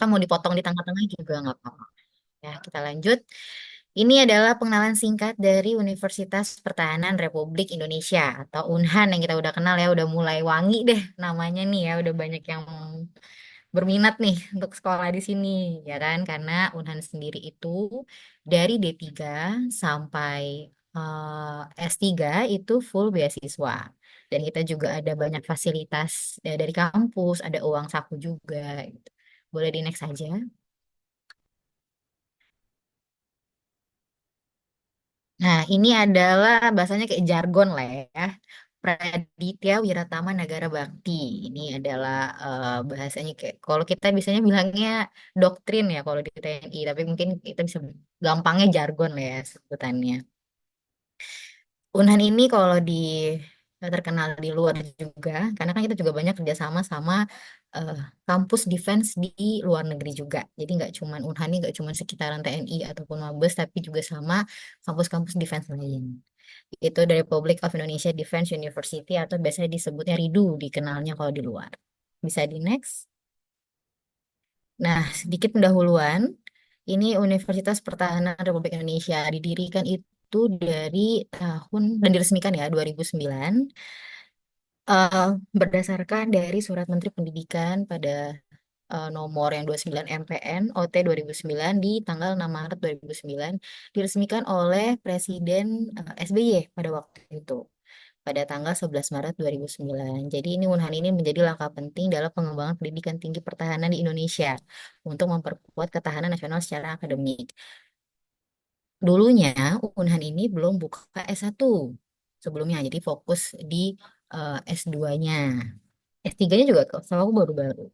Bahkan mau dipotong di tengah-tengah juga nggak apa-apa. Ya, kita lanjut. Ini adalah pengenalan singkat dari Universitas Pertahanan Republik Indonesia atau UNHAN yang kita udah kenal ya, udah mulai wangi deh namanya nih ya, udah banyak yang berminat nih untuk sekolah di sini ya kan, karena UNHAN sendiri itu dari D3 sampai S3 itu full beasiswa. Dan kita juga ada banyak fasilitas dari kampus, ada uang saku juga gitu. Boleh di next aja. Nah, ini adalah bahasanya kayak jargon lah ya. Praditya Wiratama Nagara Bakti. Ini adalah bahasanya kayak kalau kita biasanya bilangnya doktrin ya kalau di TNI, tapi mungkin kita bisa gampangnya jargon lah ya sebutannya. Unhan ini kalau di terkenal di luar juga, karena kan kita juga banyak kerjasama sama eh, kampus defense di luar negeri juga. Jadi nggak cuman Unhan ini nggak cuman sekitaran TNI ataupun Mabes, tapi juga sama kampus-kampus defense lain. Itu dari Republic of Indonesia Defense University atau biasanya disebutnya RIDU dikenalnya kalau di luar. Bisa di next. Nah, sedikit pendahuluan. Ini Universitas Pertahanan Republik Indonesia didirikan itu dari tahun dan diresmikan ya 2009 eh, berdasarkan dari Surat Menteri Pendidikan pada nomor yang 29 MPN OT 2009 di tanggal 6 Maret 2009 diresmikan oleh Presiden SBY pada waktu itu pada tanggal 11 Maret 2009. Jadi ini Unhan ini menjadi langkah penting dalam pengembangan pendidikan tinggi pertahanan di Indonesia untuk memperkuat ketahanan nasional secara akademik. Dulunya Unhan ini belum buka S1 sebelumnya, jadi fokus di S2-nya. S3-nya juga sama aku baru-baru.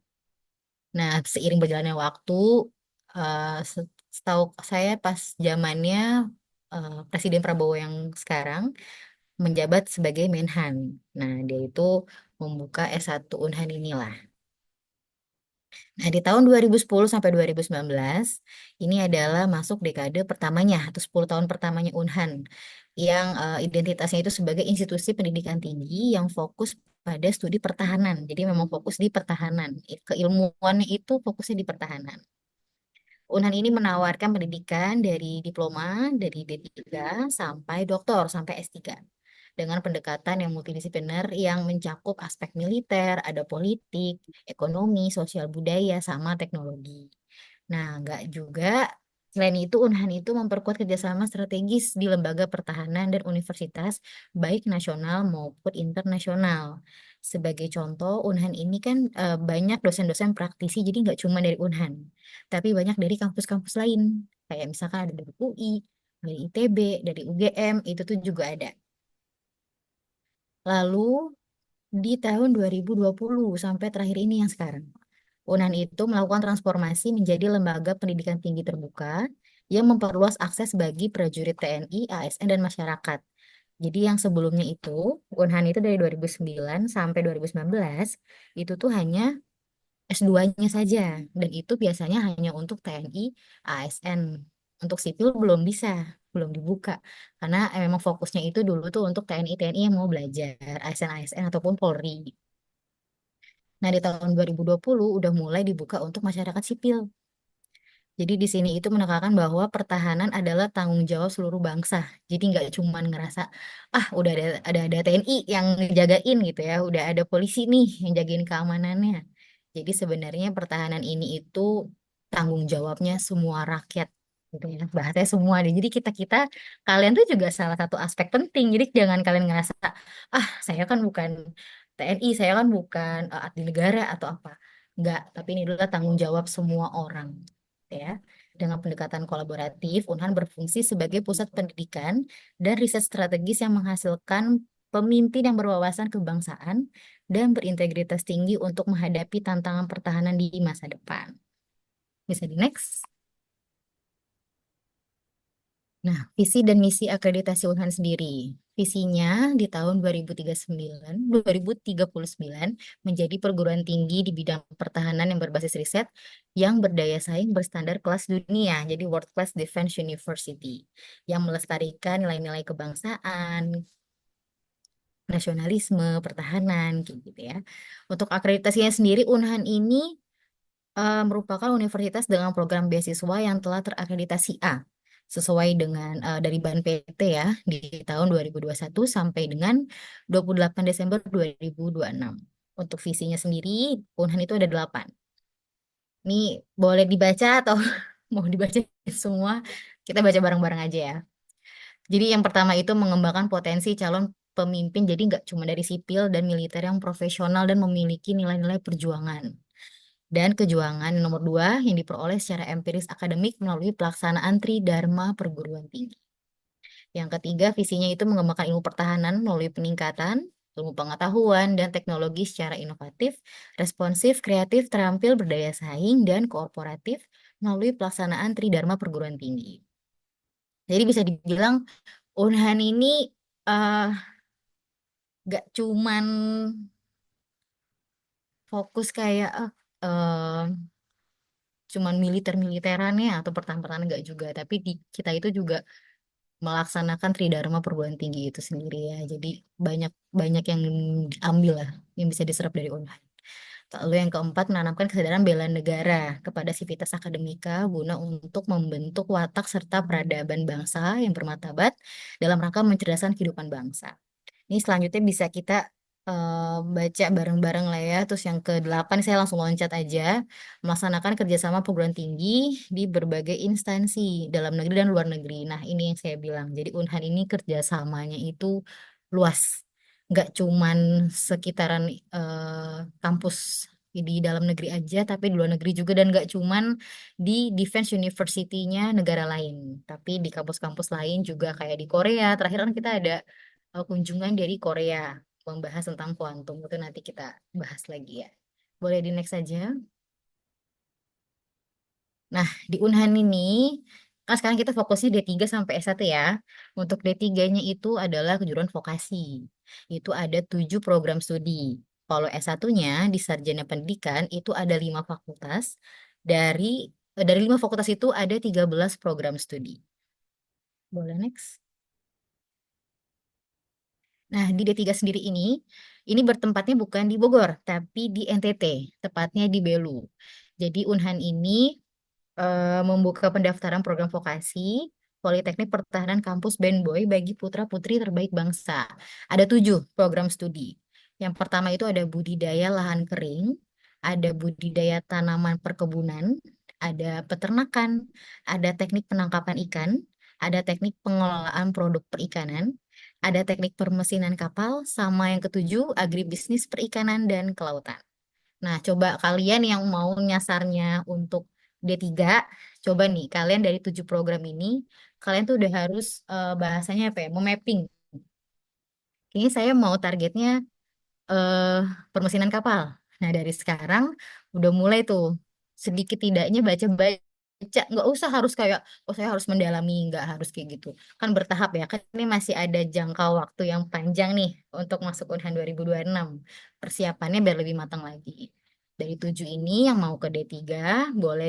Nah, seiring berjalannya waktu, eh, setahu saya pas zamannya Presiden Prabowo yang sekarang menjabat sebagai Menhan. Nah, dia itu membuka S1 Unhan inilah. Nah, di tahun 2010 sampai 2019, ini adalah masuk dekade pertamanya atau 10 tahun pertamanya Unhan yang identitasnya itu sebagai institusi pendidikan tinggi yang fokus pada studi pertahanan. Jadi memang fokus di pertahanan. Keilmuannya itu fokusnya di pertahanan. Unhan ini menawarkan pendidikan dari diploma, dari D3 sampai doktor, sampai S3 dengan pendekatan yang multidisipliner yang mencakup aspek militer, ada politik, ekonomi, sosial budaya, sama teknologi. Nah, nggak juga. Selain itu, Unhan itu memperkuat kerjasama strategis di lembaga pertahanan dan universitas, baik nasional maupun internasional. Sebagai contoh, Unhan ini kan banyak dosen-dosen praktisi, jadi nggak cuma dari Unhan, tapi banyak dari kampus-kampus lain. Kayak misalkan ada dari UI, dari ITB, dari UGM, itu tuh juga ada. Lalu di tahun 2020 sampai terakhir ini yang sekarang. UNAN itu melakukan transformasi menjadi lembaga pendidikan tinggi terbuka yang memperluas akses bagi prajurit TNI, ASN, dan masyarakat. Jadi yang sebelumnya itu, UNHAN itu dari 2009 sampai 2019, itu tuh hanya S2-nya saja. Dan itu biasanya hanya untuk TNI, ASN. Untuk sipil belum bisa, belum dibuka. Karena memang fokusnya itu dulu tuh untuk TNI-TNI yang mau belajar, ASN-ASN ataupun Polri. Nah, di tahun 2020 udah mulai dibuka untuk masyarakat sipil. Jadi di sini itu menekankan bahwa pertahanan adalah tanggung jawab seluruh bangsa. Jadi nggak cuma ngerasa, udah ada TNI yang ngejagain gitu ya, udah ada polisi nih yang jagain keamanannya. Jadi sebenarnya pertahanan ini itu tanggung jawabnya semua rakyat gitu ya. Bahasanya semua deh. Jadi kita kalian tuh juga salah satu aspek penting. Jadi jangan kalian ngerasa, saya kan bukan TNI, saya kan bukan abdi negara atau apa. Enggak, tapi ini adalah tanggung jawab semua orang ya. Dengan pendekatan kolaboratif, Unhan berfungsi sebagai pusat pendidikan dan riset strategis yang menghasilkan pemimpin yang berwawasan kebangsaan dan berintegritas tinggi untuk menghadapi tantangan pertahanan di masa depan. Bisa di next. Nah, visi dan misi akreditasi Unhan sendiri. Visinya di tahun 2039, 2039 menjadi perguruan tinggi di bidang pertahanan yang berbasis riset yang berdaya saing berstandar kelas dunia, jadi World Class Defense University, yang melestarikan nilai-nilai kebangsaan, nasionalisme, pertahanan, kayak gitu ya. Untuk akreditasinya sendiri, Unhan ini merupakan universitas dengan program beasiswa yang telah terakreditasi A sesuai dengan dari Ban PT ya di tahun 2021 sampai dengan 28 Desember 2026. Untuk visinya sendiri, Unhan itu ada 8. Ini boleh dibaca atau mau dibaca semua? Kita baca bareng-bareng aja ya. Jadi yang pertama itu mengembangkan potensi calon pemimpin, jadi nggak cuma dari sipil dan militer yang profesional dan memiliki nilai-nilai perjuangan. Dan kejuangan nomor dua yang diperoleh secara empiris akademik melalui pelaksanaan Tridharma perguruan tinggi. Yang ketiga, visinya itu mengembangkan ilmu pertahanan melalui peningkatan ilmu pengetahuan dan teknologi secara inovatif, responsif, kreatif, terampil, berdaya saing, dan kooperatif melalui pelaksanaan Tridharma perguruan tinggi. Jadi bisa dibilang Unhan ini eh gak cuman fokus kayak cuman militer-militerannya atau pertahanan-pertahanan enggak juga, tapi di kita itu juga melaksanakan Tridharma perguruan tinggi itu sendiri ya. Jadi banyak banyak yang diambil lah, yang bisa diserap dari Unhan. Lalu yang keempat, menanamkan kesadaran bela negara kepada sivitas akademika guna untuk membentuk watak serta peradaban bangsa yang bermartabat dalam rangka mencerdaskan kehidupan bangsa. Ini selanjutnya bisa kita baca bareng-bareng lah ya. Terus yang ke-8 saya langsung loncat aja. Melaksanakan kerjasama perguruan tinggi di berbagai instansi dalam negeri dan luar negeri. Nah, ini yang saya bilang. Jadi Unhan ini kerjasamanya itu luas. Nggak cuman sekitaran kampus di dalam negeri aja, tapi di luar negeri juga. Dan nggak cuman di Defense University-nya negara lain. Tapi di kampus-kampus lain juga kayak di Korea. Terakhir kan kita ada kunjungan dari Korea membahas tentang kuantum itu nanti kita bahas lagi ya. Boleh di next saja. Nah, di Unhan ini kan sekarang kita fokusnya D3 sampai S1 ya. Untuk D3-nya itu adalah kejuruan vokasi. Itu ada 7 program studi. Kalau S1-nya di Sarjana Pendidikan itu ada 5 fakultas. Dari 5 fakultas itu ada 13 program studi. Boleh next. Nah, di D3 sendiri ini bertempatnya bukan di Bogor, tapi di NTT, tepatnya di Belu. Jadi Unhan ini membuka pendaftaran program vokasi Politeknik Pertahanan Kampus Benboy bagi putra-putri terbaik bangsa. Ada 7 program studi. Yang pertama itu ada budidaya lahan kering, ada budidaya tanaman perkebunan, ada peternakan, ada teknik penangkapan ikan, ada teknik pengelolaan produk perikanan, ada teknik permesinan kapal, sama yang ketujuh agribisnis perikanan dan kelautan. Nah, coba kalian yang mau nyasarnya untuk D3, coba nih, kalian dari 7 program ini, kalian tuh udah harus bahasanya apa ya, memapping. Ini saya mau targetnya eh, permesinan kapal. Nah, dari sekarang udah mulai tuh sedikit tidaknya baca-baca. Nggak usah harus kayak, oh saya harus mendalami, nggak harus kayak gitu. Kan bertahap ya, kan ini masih ada jangka waktu yang panjang nih untuk masuk Unhan 2026. Persiapannya biar lebih matang lagi. Dari 7 ini yang mau ke D3, boleh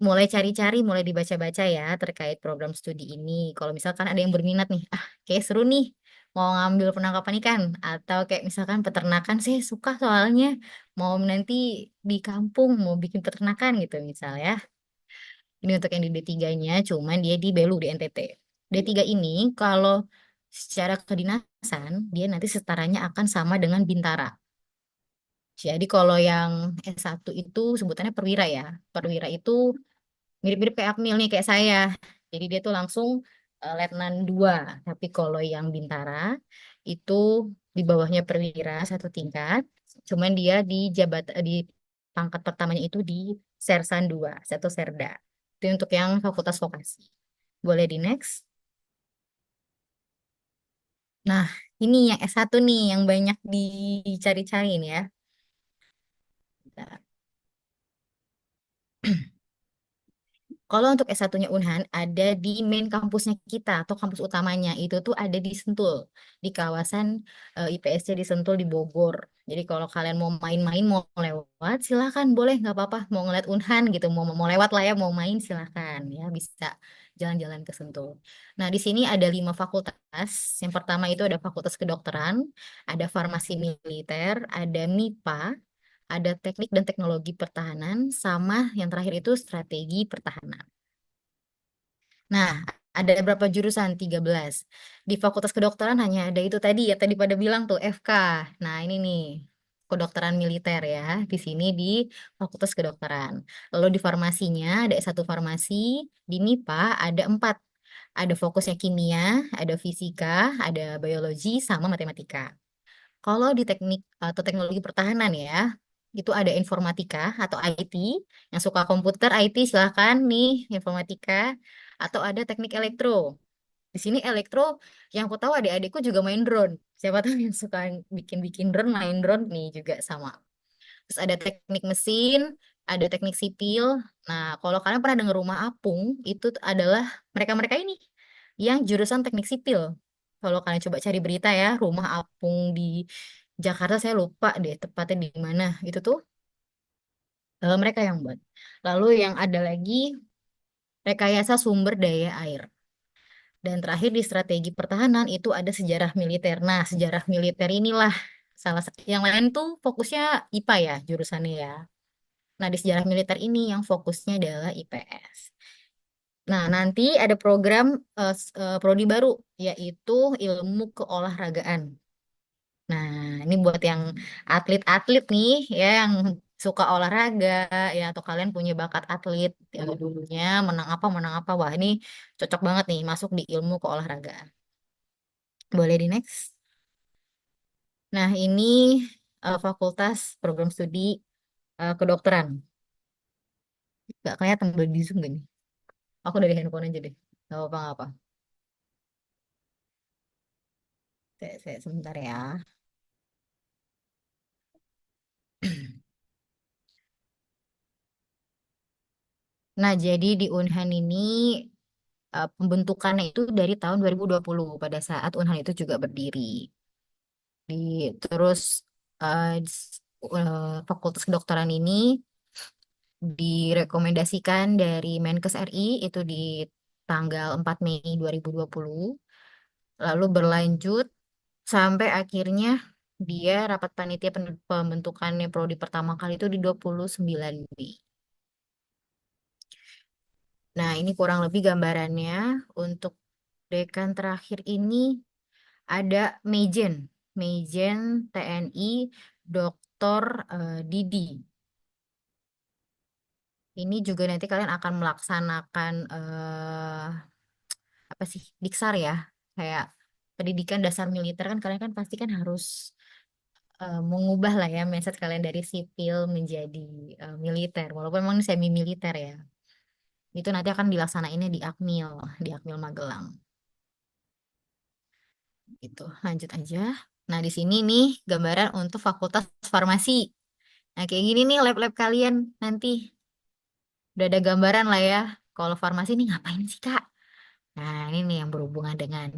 mulai cari-cari, mulai dibaca-baca ya terkait program studi ini. Kalau misalkan ada yang berminat nih, kayak seru nih, mau ngambil penangkapan ikan atau kayak misalkan peternakan, saya suka soalnya mau nanti di kampung mau bikin peternakan gitu misalnya. Ini untuk yang di D3-nya, cuman dia di Belu di NTT. D3 ini kalau secara kedinasan dia nanti setaranya akan sama dengan Bintara. Jadi kalau yang S1 itu sebutannya perwira ya. Perwira itu mirip-mirip kayak Akmil nih kayak saya. Jadi dia tuh langsung Letnan 2. Tapi kalau yang Bintara itu di bawahnya perwira satu tingkat. Cuman dia di pangkat pertamanya itu di Sersan 2, satu Serda. Itu untuk yang fakultas vokasi. Boleh di next. Nah, ini yang S1 nih yang banyak dicari-cari nih ya. Bentar. Kalau untuk S1-nya Unhan ada di main kampusnya kita atau kampus utamanya itu tuh ada di Sentul, di kawasan IPSC di Sentul di Bogor. Jadi kalau kalian mau main-main mau lewat silahkan boleh nggak apa-apa mau ngeliat Unhan gitu mau lewat lah ya mau main silahkan ya bisa jalan-jalan ke Sentul. Nah di sini ada 5 fakultas. Yang pertama itu ada Fakultas Kedokteran, ada Farmasi Militer, ada MIPA, ada teknik dan teknologi pertahanan, sama yang terakhir itu strategi pertahanan. Nah, ada berapa jurusan? 13. Di Fakultas Kedokteran hanya ada itu tadi ya, tadi pada bilang tuh FK. Nah, ini nih, kedokteran militer ya, di sini di Fakultas Kedokteran. Lalu di farmasinya ada S1 farmasi, di MIPA ada 4. Ada fokusnya kimia, ada fisika, ada biologi, sama matematika. Kalau di teknik atau teknologi pertahanan ya, itu ada informatika atau IT. Yang suka komputer IT silahkan nih informatika. Atau ada teknik elektro. Di sini elektro yang aku tahu adik-adikku juga main drone. Siapa tahu yang suka bikin-bikin drone, main drone nih juga sama. Terus ada teknik mesin, ada teknik sipil. Nah, kalau kalian pernah dengar rumah apung, itu adalah mereka-mereka ini yang jurusan teknik sipil. Kalau kalian coba cari berita ya, rumah apung di Jakarta saya lupa deh tepatnya di mana. Itu tuh mereka yang buat. Lalu yang ada lagi rekayasa sumber daya air. Dan terakhir di strategi pertahanan itu ada sejarah militer. Nah, sejarah militer inilah salah satu. Yang lain tuh fokusnya IPA ya jurusannya ya. Nah, di sejarah militer ini yang fokusnya adalah IPS. Nah, nanti ada program prodi baru yaitu ilmu keolahragaan. Nah, ini buat yang atlet-atlet nih ya yang suka olahraga ya atau kalian punya bakat atlet ya, dulunya menang apa. Wah, ini cocok banget nih masuk di ilmu keolahragaan. Boleh di next. Nah, ini fakultas program studi kedokteran. Gak kayak tampil di Zoom gak nih? Aku dari handphone aja deh. Gak apa-apa, gak apa. Saya sebentar ya. Nah, jadi di Unhan ini pembentukannya itu dari tahun 2020 pada saat Unhan itu juga berdiri. Terus Fakultas Kedokteran ini direkomendasikan dari Menkes RI itu di tanggal 4 Mei 2020. Lalu berlanjut sampai akhirnya dia rapat panitia pembentukannya prodi pertama kali itu di 29 Mei. Nah, ini kurang lebih gambarannya. Untuk dekan terakhir ini ada Mejen, Mejen TNI Dr. Didi. Ini juga nanti kalian akan melaksanakan apa sih Diksar ya, kayak pendidikan dasar militer kan kalian kan pasti kan harus mengubah lah ya mindset kalian dari sipil menjadi militer, walaupun memang ini semi militer ya. Itu nanti akan dilaksanainnya di Akmil Magelang. Gitu. Lanjut aja. Nah, di sini nih gambaran untuk Fakultas Farmasi. Nah, kayak gini nih lab-lab kalian nanti. Udah ada gambaran lah ya. Kalau farmasi nih ngapain sih, Kak? Nah, ini nih yang berhubungan dengan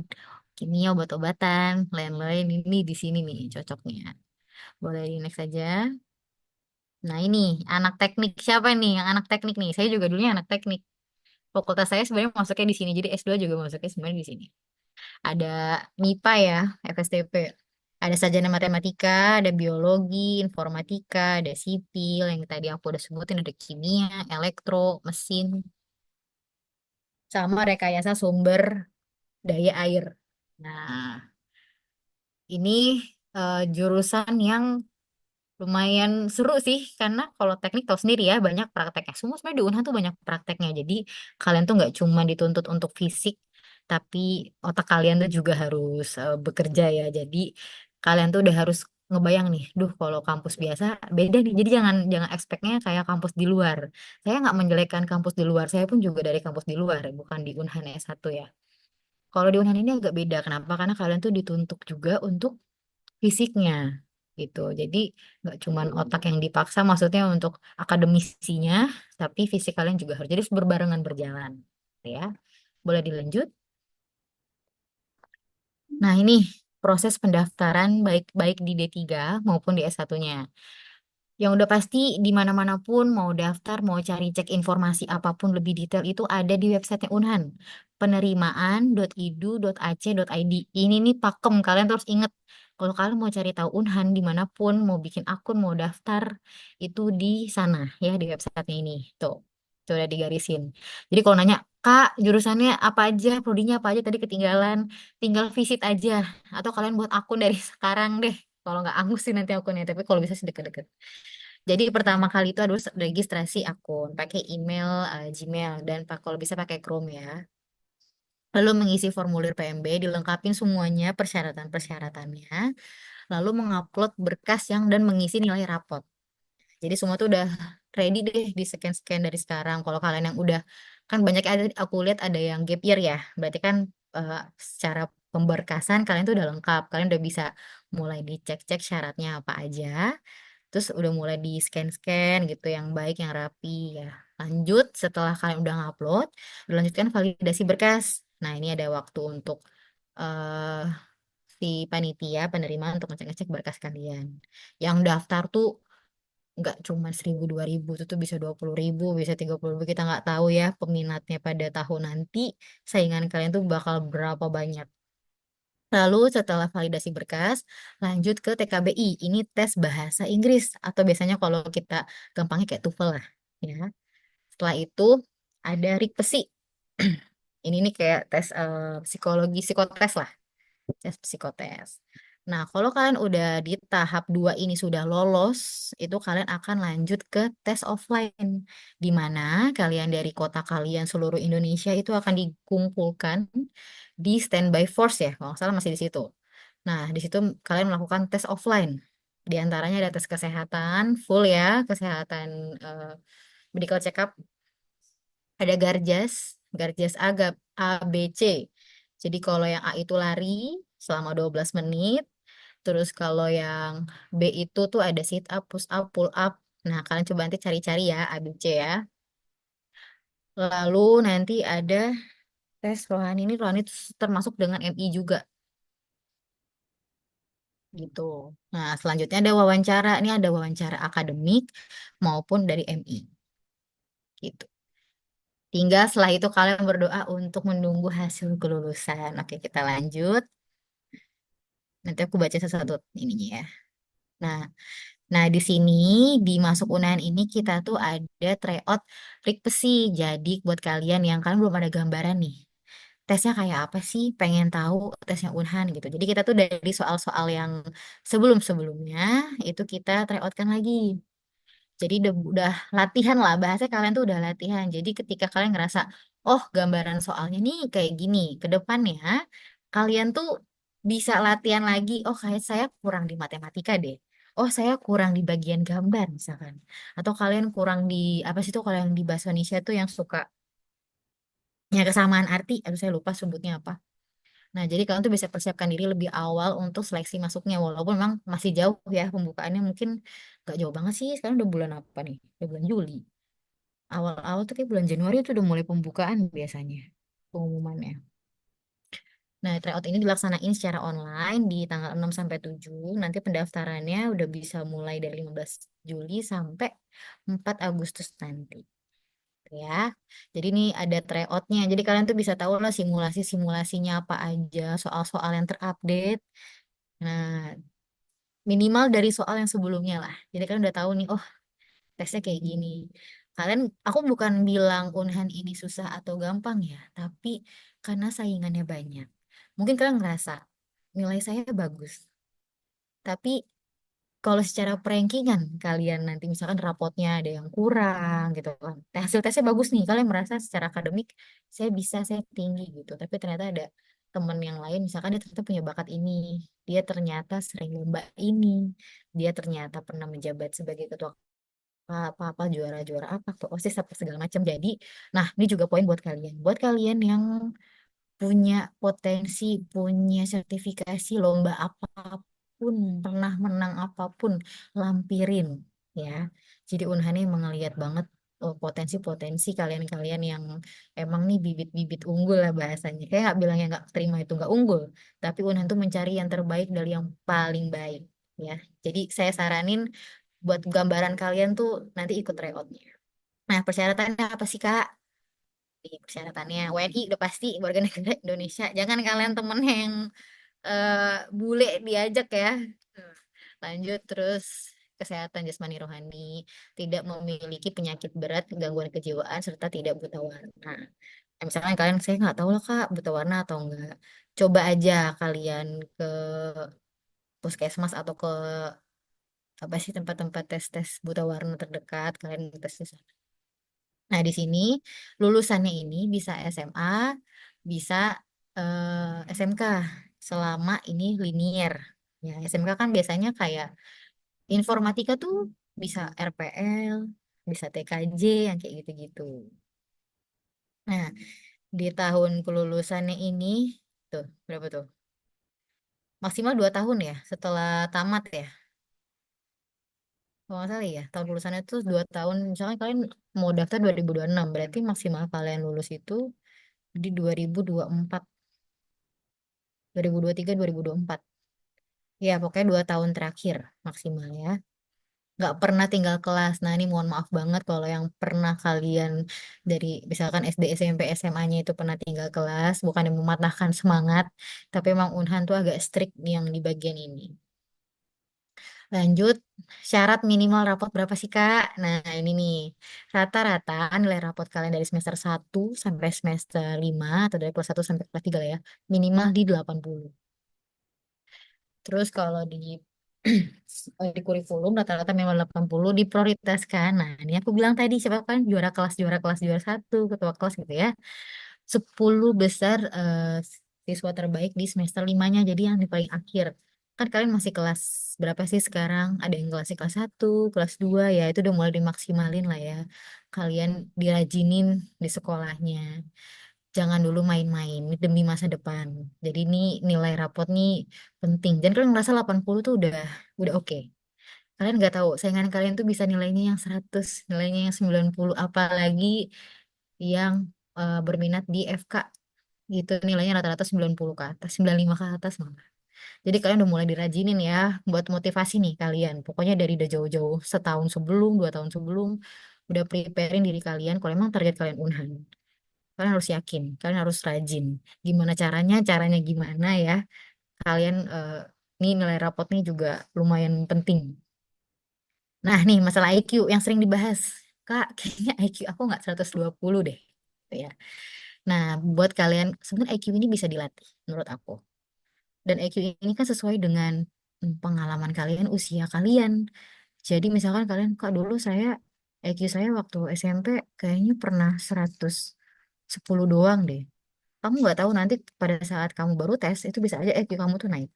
kimia, obat-obatan, lain-lain ini di sini nih cocoknya. Boleh di next aja. Nah, ini anak teknik siapa nih? Yang anak teknik nih. Saya juga dulunya anak teknik. Fakultas saya sebenarnya masuknya di sini. Jadi S2 juga masuknya sebenarnya di sini. Ada MIPA ya, FSTP. Ada sarjana matematika, ada biologi, informatika, ada sipil, yang tadi aku udah sebutin, ada kimia, elektro, mesin, sama rekayasa sumber daya air. Nah, ini jurusan yang lumayan seru sih, karena kalau teknik tahu sendiri ya, banyak prakteknya. Semua sebenarnya di Unhan tuh banyak prakteknya. Jadi kalian tuh nggak cuma dituntut untuk fisik, tapi otak kalian tuh juga harus bekerja ya. Jadi kalian tuh udah harus ngebayang nih, duh kalau kampus biasa beda nih. Jadi jangan jangan expect-nya kayak kampus di luar. Saya nggak menjelekkan kampus di luar, saya pun juga dari kampus di luar, bukan di Unhan S1 ya. Kalau di Unhan ini agak beda, kenapa? Karena kalian tuh dituntut juga untuk fisiknya gitu. Jadi nggak cuman otak yang dipaksa, maksudnya untuk akademisinya, tapi fisik kalian juga harus. Jadi berbarengan berjalan, ya. Boleh dilanjut. Nah, ini proses pendaftaran baik baik di D3 maupun di S1-nya. Yang udah pasti di mana-mana pun mau daftar, mau cari cek informasi apapun lebih detail itu ada di websitenya Unhan. Penerimaan.idu.ac.id. Ini nih pakem, kalian terus inget. Kalau kalian mau cari tahu Unhan dimanapun, mau bikin akun, mau daftar, itu di sana ya di websitenya ini. Tuh udah digarisin. Jadi kalau nanya, Kak, jurusannya apa aja, prodinya apa aja tadi ketinggalan, tinggal visit aja. Atau kalian buat akun dari sekarang deh. Kalau nggak angus sih nanti akunnya, tapi kalau bisa sih deket-deket. Jadi pertama kali itu harus registrasi akun, pakai email, Gmail, dan kalau bisa pakai Chrome ya. Lalu mengisi formulir PMB, dilengkapin semuanya persyaratan-persyaratannya, lalu mengupload berkas yang dan mengisi nilai rapot. Jadi semua tuh udah ready deh di scan-scan dari sekarang. Kalau kalian yang udah, kan banyak ada, aku lihat ada yang gap year ya, berarti kan secara pemberkasan kalian tuh udah lengkap. Kalian udah bisa mulai dicek-cek syaratnya apa aja. Terus udah mulai di scan-scan gitu yang baik, yang rapi ya. Lanjut setelah kalian udah ngupload, dilanjutkan validasi berkas. Nah, ini ada waktu untuk eh si panitia penerima untuk ngecek-ngecek berkas kalian. Yang daftar tuh nggak cuma 1.000 2.000, itu tuh bisa 20.000, bisa 30.000, kita nggak tahu ya peminatnya pada tahun nanti saingan kalian tuh bakal berapa banyak. Lalu setelah validasi berkas, lanjut ke TKBI. Ini tes bahasa Inggris atau biasanya kalau kita gampangnya kayak TOEFL lah, ya. Setelah itu ada RIKPESI. Ini nih kayak tes psikologi, psikotes lah, tes psikotes. Nah, kalau kalian udah di tahap 2 ini sudah lolos, itu kalian akan lanjut ke tes offline, di mana kalian dari kota kalian seluruh Indonesia itu akan dikumpulkan di standby force ya, kalau nggak salah masih di situ. Nah, di situ kalian melakukan tes offline. Di antaranya ada tes kesehatan, full ya, kesehatan medical check up, ada Garjas, Garjas A, A, B, C. Jadi kalau yang A itu lari selama 12 menit, terus kalau yang B itu tuh ada sit up, push up, pull up. Nah, kalian coba nanti cari-cari ya, A, B, C ya. Lalu nanti ada tes rohani, ini rohani itu termasuk dengan MI juga gitu. Nah, selanjutnya ada wawancara. Ini ada wawancara akademik maupun dari MI gitu. Tinggal setelah itu kalian berdoa untuk menunggu hasil kelulusan. Oke, kita lanjut. Nanti aku baca satu-satu ininya ya. Nah, nah di sini di masuk unahan ini kita tuh ada tryout Rikpesi. Jadi buat kalian yang kalian belum ada gambaran nih, tesnya kayak apa sih? Pengen tahu tesnya Unhan gitu. Jadi kita tuh dari soal-soal yang sebelum-sebelumnya itu kita tryoutkan lagi. Jadi udah latihan lah, bahasanya kalian tuh udah latihan. Jadi ketika kalian ngerasa, oh gambaran soalnya nih kayak gini, ke depannya kalian tuh bisa latihan lagi, oh kayak saya kurang di matematika deh. Oh saya kurang di bagian gambar misalkan. Atau kalian kurang di, apa sih tuh kalau yang di bahasa Indonesia tuh yang suka, ya kesamaan arti, aduh saya lupa sebutnya apa. Nah, jadi kalian tuh bisa persiapkan diri lebih awal untuk seleksi masuknya. Walaupun memang masih jauh ya pembukaannya mungkin gak jauh banget sih. Sekarang udah bulan apa nih? Udah bulan Juli. Awal-awal tuh kayak bulan Januari itu udah mulai pembukaan biasanya. Pengumumannya. Nah, tryout ini dilaksanain secara online di tanggal 6 sampai 7. Nanti pendaftarannya udah bisa mulai dari 15 Juli sampai 4 Agustus nanti. Ya. Jadi ini ada tryoutnya. Jadi kalian tuh bisa tahu lah simulasi-simulasinya apa aja, soal-soal yang terupdate. Nah, minimal dari soal yang sebelumnya lah. Jadi kalian udah tahu nih, oh tesnya kayak gini. Kalian, aku bukan bilang Unhan ini susah atau gampang ya, tapi karena saingannya banyak. Mungkin kalian ngerasa nilai saya bagus, tapi kalau secara perankingan kalian nanti misalkan rapotnya ada yang kurang gitu kan. Hasil tesnya bagus nih, kalian merasa secara akademik saya bisa, saya tinggi gitu. Tapi ternyata ada temen yang lain misalkan dia ternyata punya bakat ini. Dia ternyata sering lomba ini. Dia ternyata pernah menjabat sebagai ketua apa-apa, juara-juara apa, tuh OSIS apa segala macam. Jadi, nah ini juga poin buat kalian. Buat kalian yang punya potensi, punya sertifikasi lomba apapun, pernah menang apapun, lampirin ya. Jadi Unhan ini mengelihat banget potensi-potensi kalian-kalian yang emang nih bibit-bibit unggul lah bahasanya. Kayak nggak bilang yang nggak terima itu nggak unggul, tapi Unhan tuh mencari yang terbaik dari yang paling baik ya. Jadi saya saranin buat gambaran kalian tuh nanti ikut tryoutnya. Nah, persyaratannya apa sih, Kak? Di persyaratannya WNI udah pasti warga negara Indonesia. Jangan kalian temen yang bule diajak ya. Hmm. Lanjut terus kesehatan jasmani rohani, tidak memiliki penyakit berat, gangguan kejiwaan, serta tidak buta warna. Nah, misalkan kalian, saya nggak tahu lah Kak, buta warna atau enggak. Coba aja kalian ke puskesmas atau ke apa sih tempat-tempat tes-tes buta warna terdekat, kalian tes di sana. Nah, di sini lulusannya ini bisa SMA, bisa SMK selama ini linier. Ya, SMK kan biasanya kayak informatika tuh bisa RPL, bisa TKJ yang kayak gitu-gitu. Nah, di tahun kelulusannya ini tuh berapa tuh? Maksimal 2 tahun ya setelah tamat ya. Kalau nggak salah ya, tahun lulusannya tuh 2 tahun. Misalnya kalian mau daftar 2026, berarti maksimal kalian lulus itu di 2024, 2023, 2024. Ya, pokoknya 2 tahun terakhir maksimal ya. Nggak pernah tinggal kelas. Nah, ini mohon maaf banget kalau yang pernah kalian dari misalkan SD, SMP, SMA-nya itu pernah tinggal kelas. Bukan yang mematahkan semangat, tapi emang Unhan tuh agak strict yang di bagian ini. Lanjut, syarat minimal rapot berapa sih, Kak? Nah, ini nih. Rata-rata nilai rapot kalian dari semester 1 sampai semester 5 atau dari kelas 1 sampai kelas 3 lah ya, minimal di 80. Terus kalau di di kurikulum rata-rata memang 80 diprioritaskan. Nah, ini aku bilang tadi siapa kan juara kelas, juara satu, ketua kelas gitu ya. 10 besar siswa terbaik di semester 5-nya. Jadi yang di paling akhir. Kan kalian masih kelas berapa sih sekarang? Ada yang kelas 1, kelas 2 ya. Itu udah mulai dimaksimalin lah ya. Kalian dirajinin di sekolahnya. Jangan dulu main-main ini demi masa depan. Jadi ini nilai rapot nih penting. Dan kalian ngerasa 80 tuh udah oke. Kalian nggak tahu saingan kalian tuh bisa nilainya yang 100, nilainya yang 90, apalagi yang berminat di FK gitu nilainya rata-rata 90 ke atas, 95 ke atas malah. Jadi kalian udah mulai dirajinin ya buat motivasi nih kalian. Pokoknya dari udah jauh-jauh setahun sebelum, 2 tahun sebelum udah preparein diri kalian kalau emang target kalian Unhan. Kalian harus yakin, kalian harus rajin. Gimana caranya? Caranya gimana ya? Kalian nih nilai rapot nih juga lumayan penting. Nah, nih masalah IQ yang sering dibahas. Kak, kayaknya IQ aku nggak 120 deh. Gitu ya. Nah, buat kalian, sebenarnya IQ ini bisa dilatih menurut aku. Dan IQ ini kan sesuai dengan pengalaman kalian, usia kalian. Jadi misalkan kalian, Kak dulu saya, IQ saya waktu SMP kayaknya pernah 110 doang deh. Kamu nggak tahu nanti pada saat kamu baru tes, itu bisa aja IQ kamu tuh naik.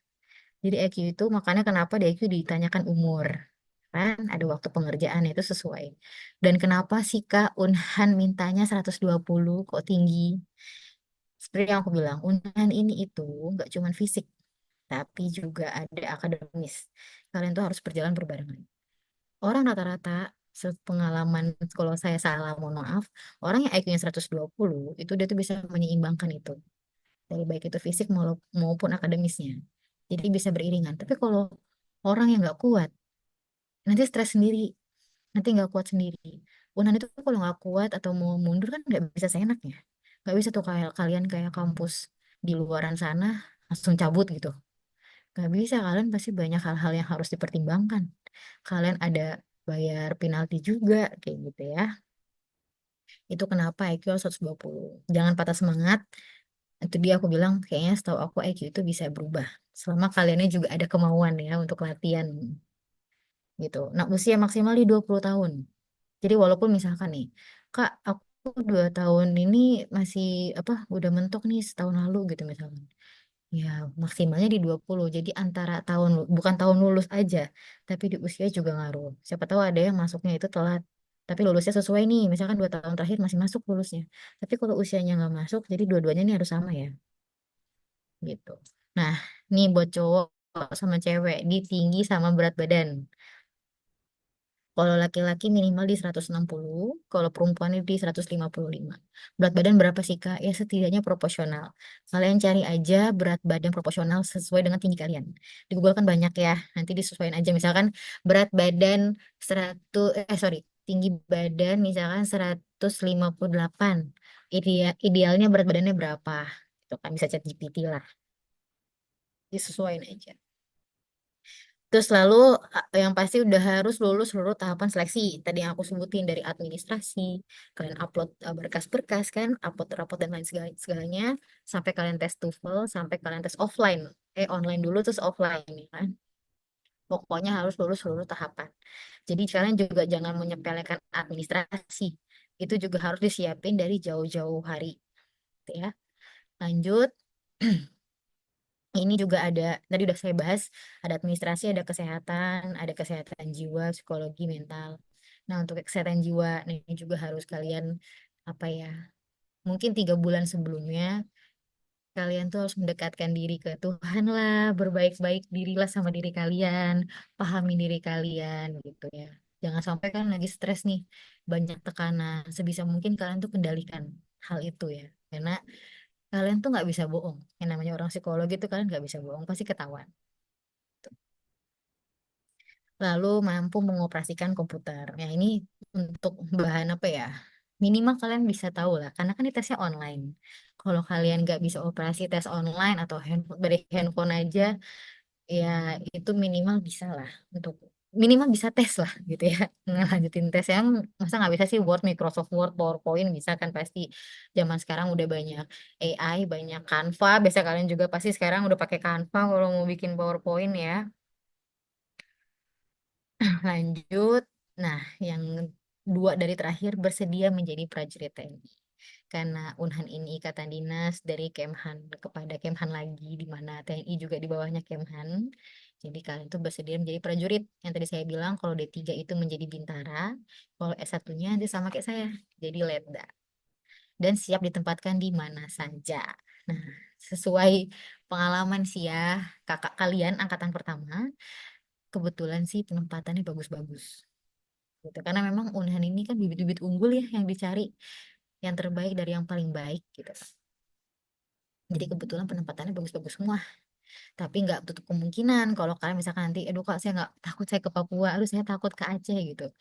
Jadi EQ itu makanya kenapa di EQ ditanyakan umur. Kan ada waktu pengerjaan itu sesuai. Dan kenapa sih Kak Unhan mintanya 120 kok tinggi? Seperti yang aku bilang, Unhan ini itu nggak cuma fisik, tapi juga ada akademis. Kalian tuh harus berjalan berbarengan. Orang rata-rata sepengalaman kalau saya salah mohon maaf, orang yang IQ-nya 120 itu dia tuh bisa menyeimbangkan itu dari baik itu fisik maupun akademisnya. Jadi bisa beriringan. Tapi kalau orang yang nggak kuat, nanti stres sendiri, nanti nggak kuat sendiri. Unan itu kalau nggak kuat atau mau mundur kan nggak bisa seenaknya. Nggak bisa tuh kayak kalian kayak kampus di luaran sana langsung cabut gitu. Nggak bisa, kalian pasti banyak hal-hal yang harus dipertimbangkan. Kalian ada bayar penalti juga kayak gitu ya. Itu kenapa IQ harus 120. Jangan patah semangat. Itu dia aku bilang kayaknya setahu aku IQ itu bisa berubah. Selama kaliannya juga ada kemauan ya untuk latihan gitu. Nah, usia maksimal di 20 tahun. Jadi walaupun misalkan nih, Kak, aku 2 tahun ini masih apa udah mentok nih setahun lalu gitu misalkan. Ya, maksimalnya di 20. Jadi antara bukan tahun lulus aja, tapi di usia juga ngaruh. Siapa tahu ada yang masuknya itu telat. Tapi lulusnya sesuai nih, misalkan 2 tahun terakhir masih masuk lulusnya. Tapi kalau usianya nggak masuk, jadi dua-duanya ini harus sama ya, gitu. Nah, nih buat cowok sama cewek, di tinggi sama berat badan. Kalau laki-laki minimal di 160, kalau perempuan di 155. Berat badan berapa sih, Kak? Ya setidaknya proporsional. Kalian cari aja berat badan proporsional sesuai dengan tinggi kalian. Di Google kan banyak ya, nanti disesuaikan aja. Misalkan berat badan 100, sorry, tinggi badan misalkan 158. Idealnya berat badannya berapa? Itu kan bisa chat GPT lah. disesuaikan aja. Terus lalu yang pasti udah harus lulus seluruh tahapan seleksi. Tadi yang aku sebutin dari administrasi, kalian upload berkas-berkas kan, upload rapot dan lain segalanya, sampai kalian tes TOEFL, sampai kalian tes offline. Online dulu terus offline ya kan. Pokoknya harus lulus seluruh tahapan. Jadi kalian juga jangan menyepelekan administrasi. Itu juga harus disiapin dari jauh-jauh hari, gitu ya. Lanjut. Ini juga ada, tadi udah saya bahas, ada administrasi, ada kesehatan jiwa, psikologi, mental. Nah, untuk kesehatan jiwa, nah ini juga harus kalian, apa ya, mungkin 3 bulan sebelumnya, kalian tuh harus mendekatkan diri ke Tuhan lah, berbaik-baik dirilah sama diri kalian, pahami diri kalian, gitu ya. Jangan sampai kan lagi stres nih, banyak tekanan, sebisa mungkin kalian tuh kendalikan hal itu ya. Karena kalian tuh nggak bisa bohong. Yang namanya orang psikologi itu kalian nggak bisa bohong, pasti ketahuan. Lalu mampu mengoperasikan komputer. Ya ini untuk bahan apa ya? Minimal kalian bisa tahu lah, karena kan ini tesnya online. Kalau kalian nggak bisa operasi tes online atau handphone, dari handphone aja, ya itu minimal bisa lah untuk minimal bisa tes lah gitu ya. Ngelanjutin tes yang masa nggak bisa sih Word, Microsoft Word, PowerPoint bisa kan pasti. Zaman sekarang udah banyak AI, banyak Canva. Biasa kalian juga pasti sekarang udah pakai Canva kalau mau bikin PowerPoint ya. Lanjut. Nah, yang dua dari terakhir bersedia menjadi prajurit TNI. Karena Unhan ini ikatan dinas dari Kemhan kepada Kemhan lagi, di mana TNI juga di bawahnya Kemhan. Jadi kalian tuh bersedia menjadi prajurit. Yang tadi saya bilang kalau D3 itu menjadi bintara, kalau S1-nya nanti sama kayak saya, jadi letda. Dan siap ditempatkan di mana saja. Nah, sesuai pengalaman sih ya, kakak kalian angkatan pertama, kebetulan sih penempatannya bagus-bagus gitu. Karena memang Unhan ini kan bibit-bibit unggul ya yang dicari, yang terbaik dari yang paling baik gitu. Jadi kebetulan penempatannya bagus-bagus semua. Tapi nggak tutup kemungkinan kalau kalian misalkan nanti, aduh kak saya nggak takut saya ke Papua, aduh saya takut ke Aceh gitu.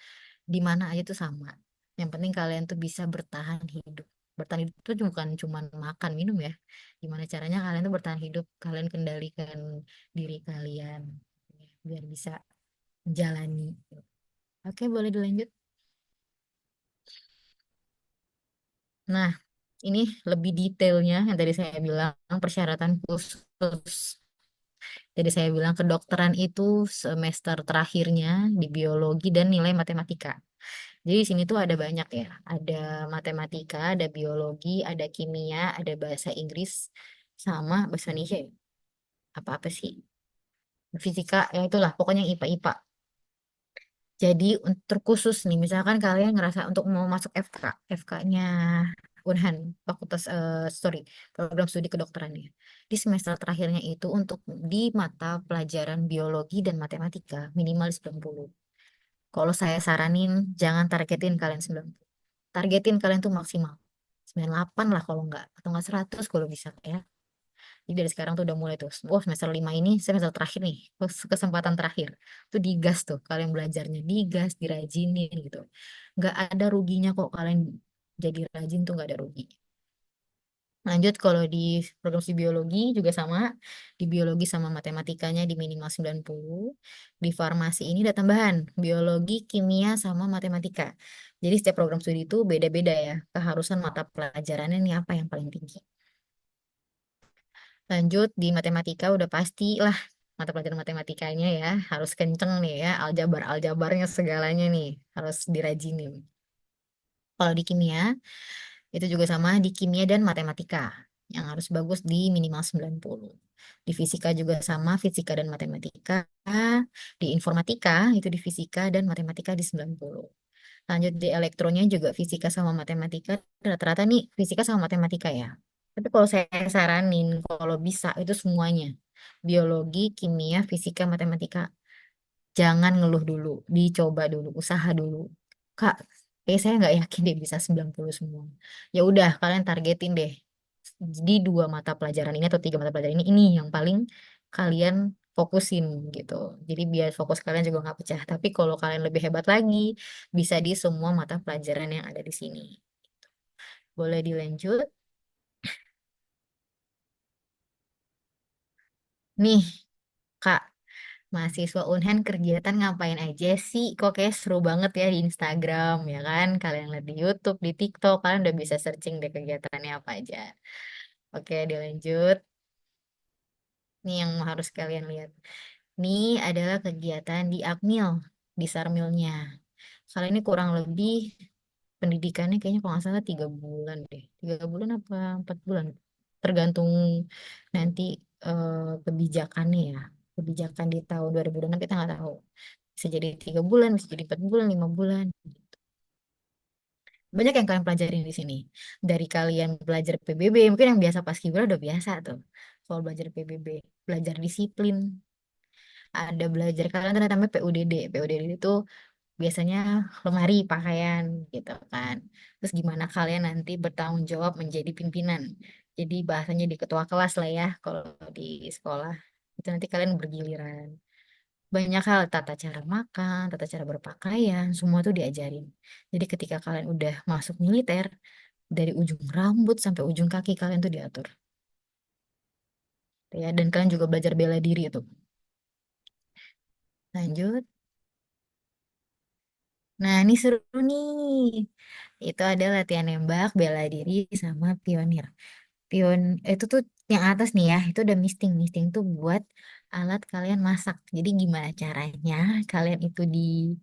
Di mana aja tuh sama. Yang penting kalian tuh bisa bertahan hidup. Bertahan hidup itu bukan cuma makan minum ya. Gimana caranya kalian tuh bertahan hidup, kalian kendalikan diri kalian biar bisa menjalani. Oke, boleh dilanjut. Nah, ini lebih detailnya yang tadi saya bilang persyaratan khusus. Jadi saya bilang kedokteran itu semester terakhirnya di biologi dan nilai matematika. Jadi di sini tuh ada banyak ya. Ada matematika, ada biologi, ada kimia, ada bahasa Inggris, sama bahasa Indonesia ya. Apa-apa sih? Fisika, ya itulah pokoknya yang IPA-IPA. Jadi untuk terkhusus nih, misalkan kalian ngerasa untuk mau masuk FK, FK-nya Unhan, Fakultas, sorry, program studi kedokterannya. Di semester terakhirnya itu untuk di mata pelajaran biologi dan matematika minimal 90. Kalau saya saranin, jangan targetin kalian 90. Targetin kalian tuh maksimal 98 lah kalau enggak, atau enggak 100 kalau bisa ya. Jadi dari sekarang tuh udah mulai tuh. Oh, semester 5 ini semester terakhir nih. Kesempatan terakhir. Tuh digas tuh kalian belajarnya. Digas, dirajinin gitu. Nggak ada ruginya kok kalian jadi rajin tuh nggak ada rugi. Lanjut kalau di program studi biologi juga sama. Di biologi sama matematikanya di minimal 90. Di farmasi ini ada tambahan. Biologi, kimia, sama matematika. Jadi setiap program studi itu beda-beda ya. Keharusan mata pelajarannya nih apa yang paling tinggi. Lanjut di matematika udah pasti lah mata pelajaran matematikanya ya harus kenceng nih ya, aljabarnya segalanya nih harus dirajinin. Kalau di kimia itu juga sama, di kimia dan matematika yang harus bagus di minimal 90. Di fisika juga sama, fisika dan matematika. Di informatika itu di fisika dan matematika di 90. Lanjut di elektronya juga fisika sama matematika. Rata-rata nih fisika sama matematika ya. Tapi kalau saya saranin, kalau bisa itu semuanya. Biologi, kimia, fisika, matematika. Jangan ngeluh dulu. Dicoba dulu, usaha dulu. Kak, saya nggak yakin deh bisa 90 semua. Ya udah, kalian targetin deh. Di 2 mata pelajaran ini atau 3 mata pelajaran ini yang paling kalian fokusin gitu. Jadi biar fokus kalian juga nggak pecah. Tapi kalau kalian lebih hebat lagi, bisa di semua mata pelajaran yang ada di sini. Boleh dilanjut? Nih, Kak, mahasiswa Unhan kegiatan ngapain aja sih? Kok kayak seru banget ya di Instagram, ya kan? Kalian lihat di YouTube, di TikTok, kalian udah bisa searching deh kegiatannya apa aja. Oke, dilanjut. Nih yang harus kalian lihat. Ini adalah kegiatan di Akmil, di Sarmilnya. Kali ini kurang lebih pendidikannya kayaknya kalau nggak salah 3 bulan deh. 3 bulan apa 4 bulan. Tergantung nanti eh, kebijakannya ya. Kebijakan di tahun 2026 kita nggak tahu. Bisa jadi 3 bulan, bisa jadi 4 bulan, 5 bulan. Banyak yang kalian pelajarin di sini. Dari kalian belajar PBB, mungkin yang biasa pas kibra udah biasa tuh. Soal belajar PBB, belajar disiplin, ada belajar kalian tuh namanya PUDD. PUDD itu biasanya lemari pakaian gitu kan. Terus gimana kalian nanti bertanggung jawab menjadi pimpinan. Jadi bahasanya di ketua kelas lah ya kalau di sekolah. Itu nanti kalian bergiliran. Banyak hal tata cara makan, tata cara berpakaian, semua tuh diajarin. Jadi ketika kalian udah masuk militer, dari ujung rambut sampai ujung kaki kalian tuh diatur. Ya, dan kalian juga belajar bela diri itu. Lanjut. Nah, ini seru nih. Itu ada latihan nembak, bela diri, sama pionir. Itu tuh yang atas nih ya, itu udah misting. Misting tuh buat alat kalian masak. Jadi gimana caranya kalian itu di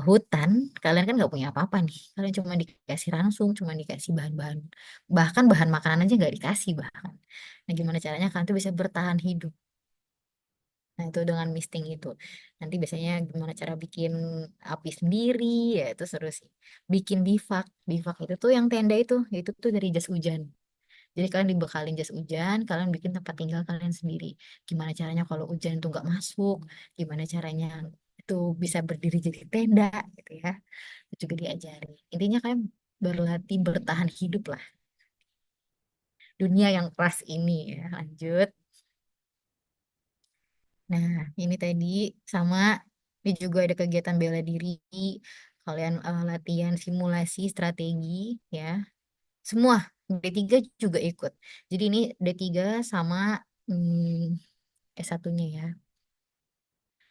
hutan, kalian kan nggak punya apa-apa nih. Kalian cuma dikasih ransum, cuma dikasih bahan-bahan. Bahkan bahan makanan aja nggak dikasih bahkan. Nah, gimana caranya kalian tuh bisa bertahan hidup. Nah, itu dengan misting itu. Nanti biasanya gimana cara bikin api sendiri, ya itu seru sih. Bikin bivak. Bivak itu tuh yang tenda itu tuh dari jas hujan. Jadi kalian dibekalin jas hujan, kalian bikin tempat tinggal kalian sendiri. Gimana caranya kalau hujan itu nggak masuk, gimana caranya itu bisa berdiri jadi tenda, gitu ya. Itu juga diajari. Intinya kalian berlatih bertahan hidup lah. Dunia yang keras ini ya. Lanjut. Nah, ini tadi sama ini juga ada kegiatan bela diri, kalian latihan simulasi strategi ya. Semua D3 juga ikut. Jadi ini D3 sama S1-nya ya.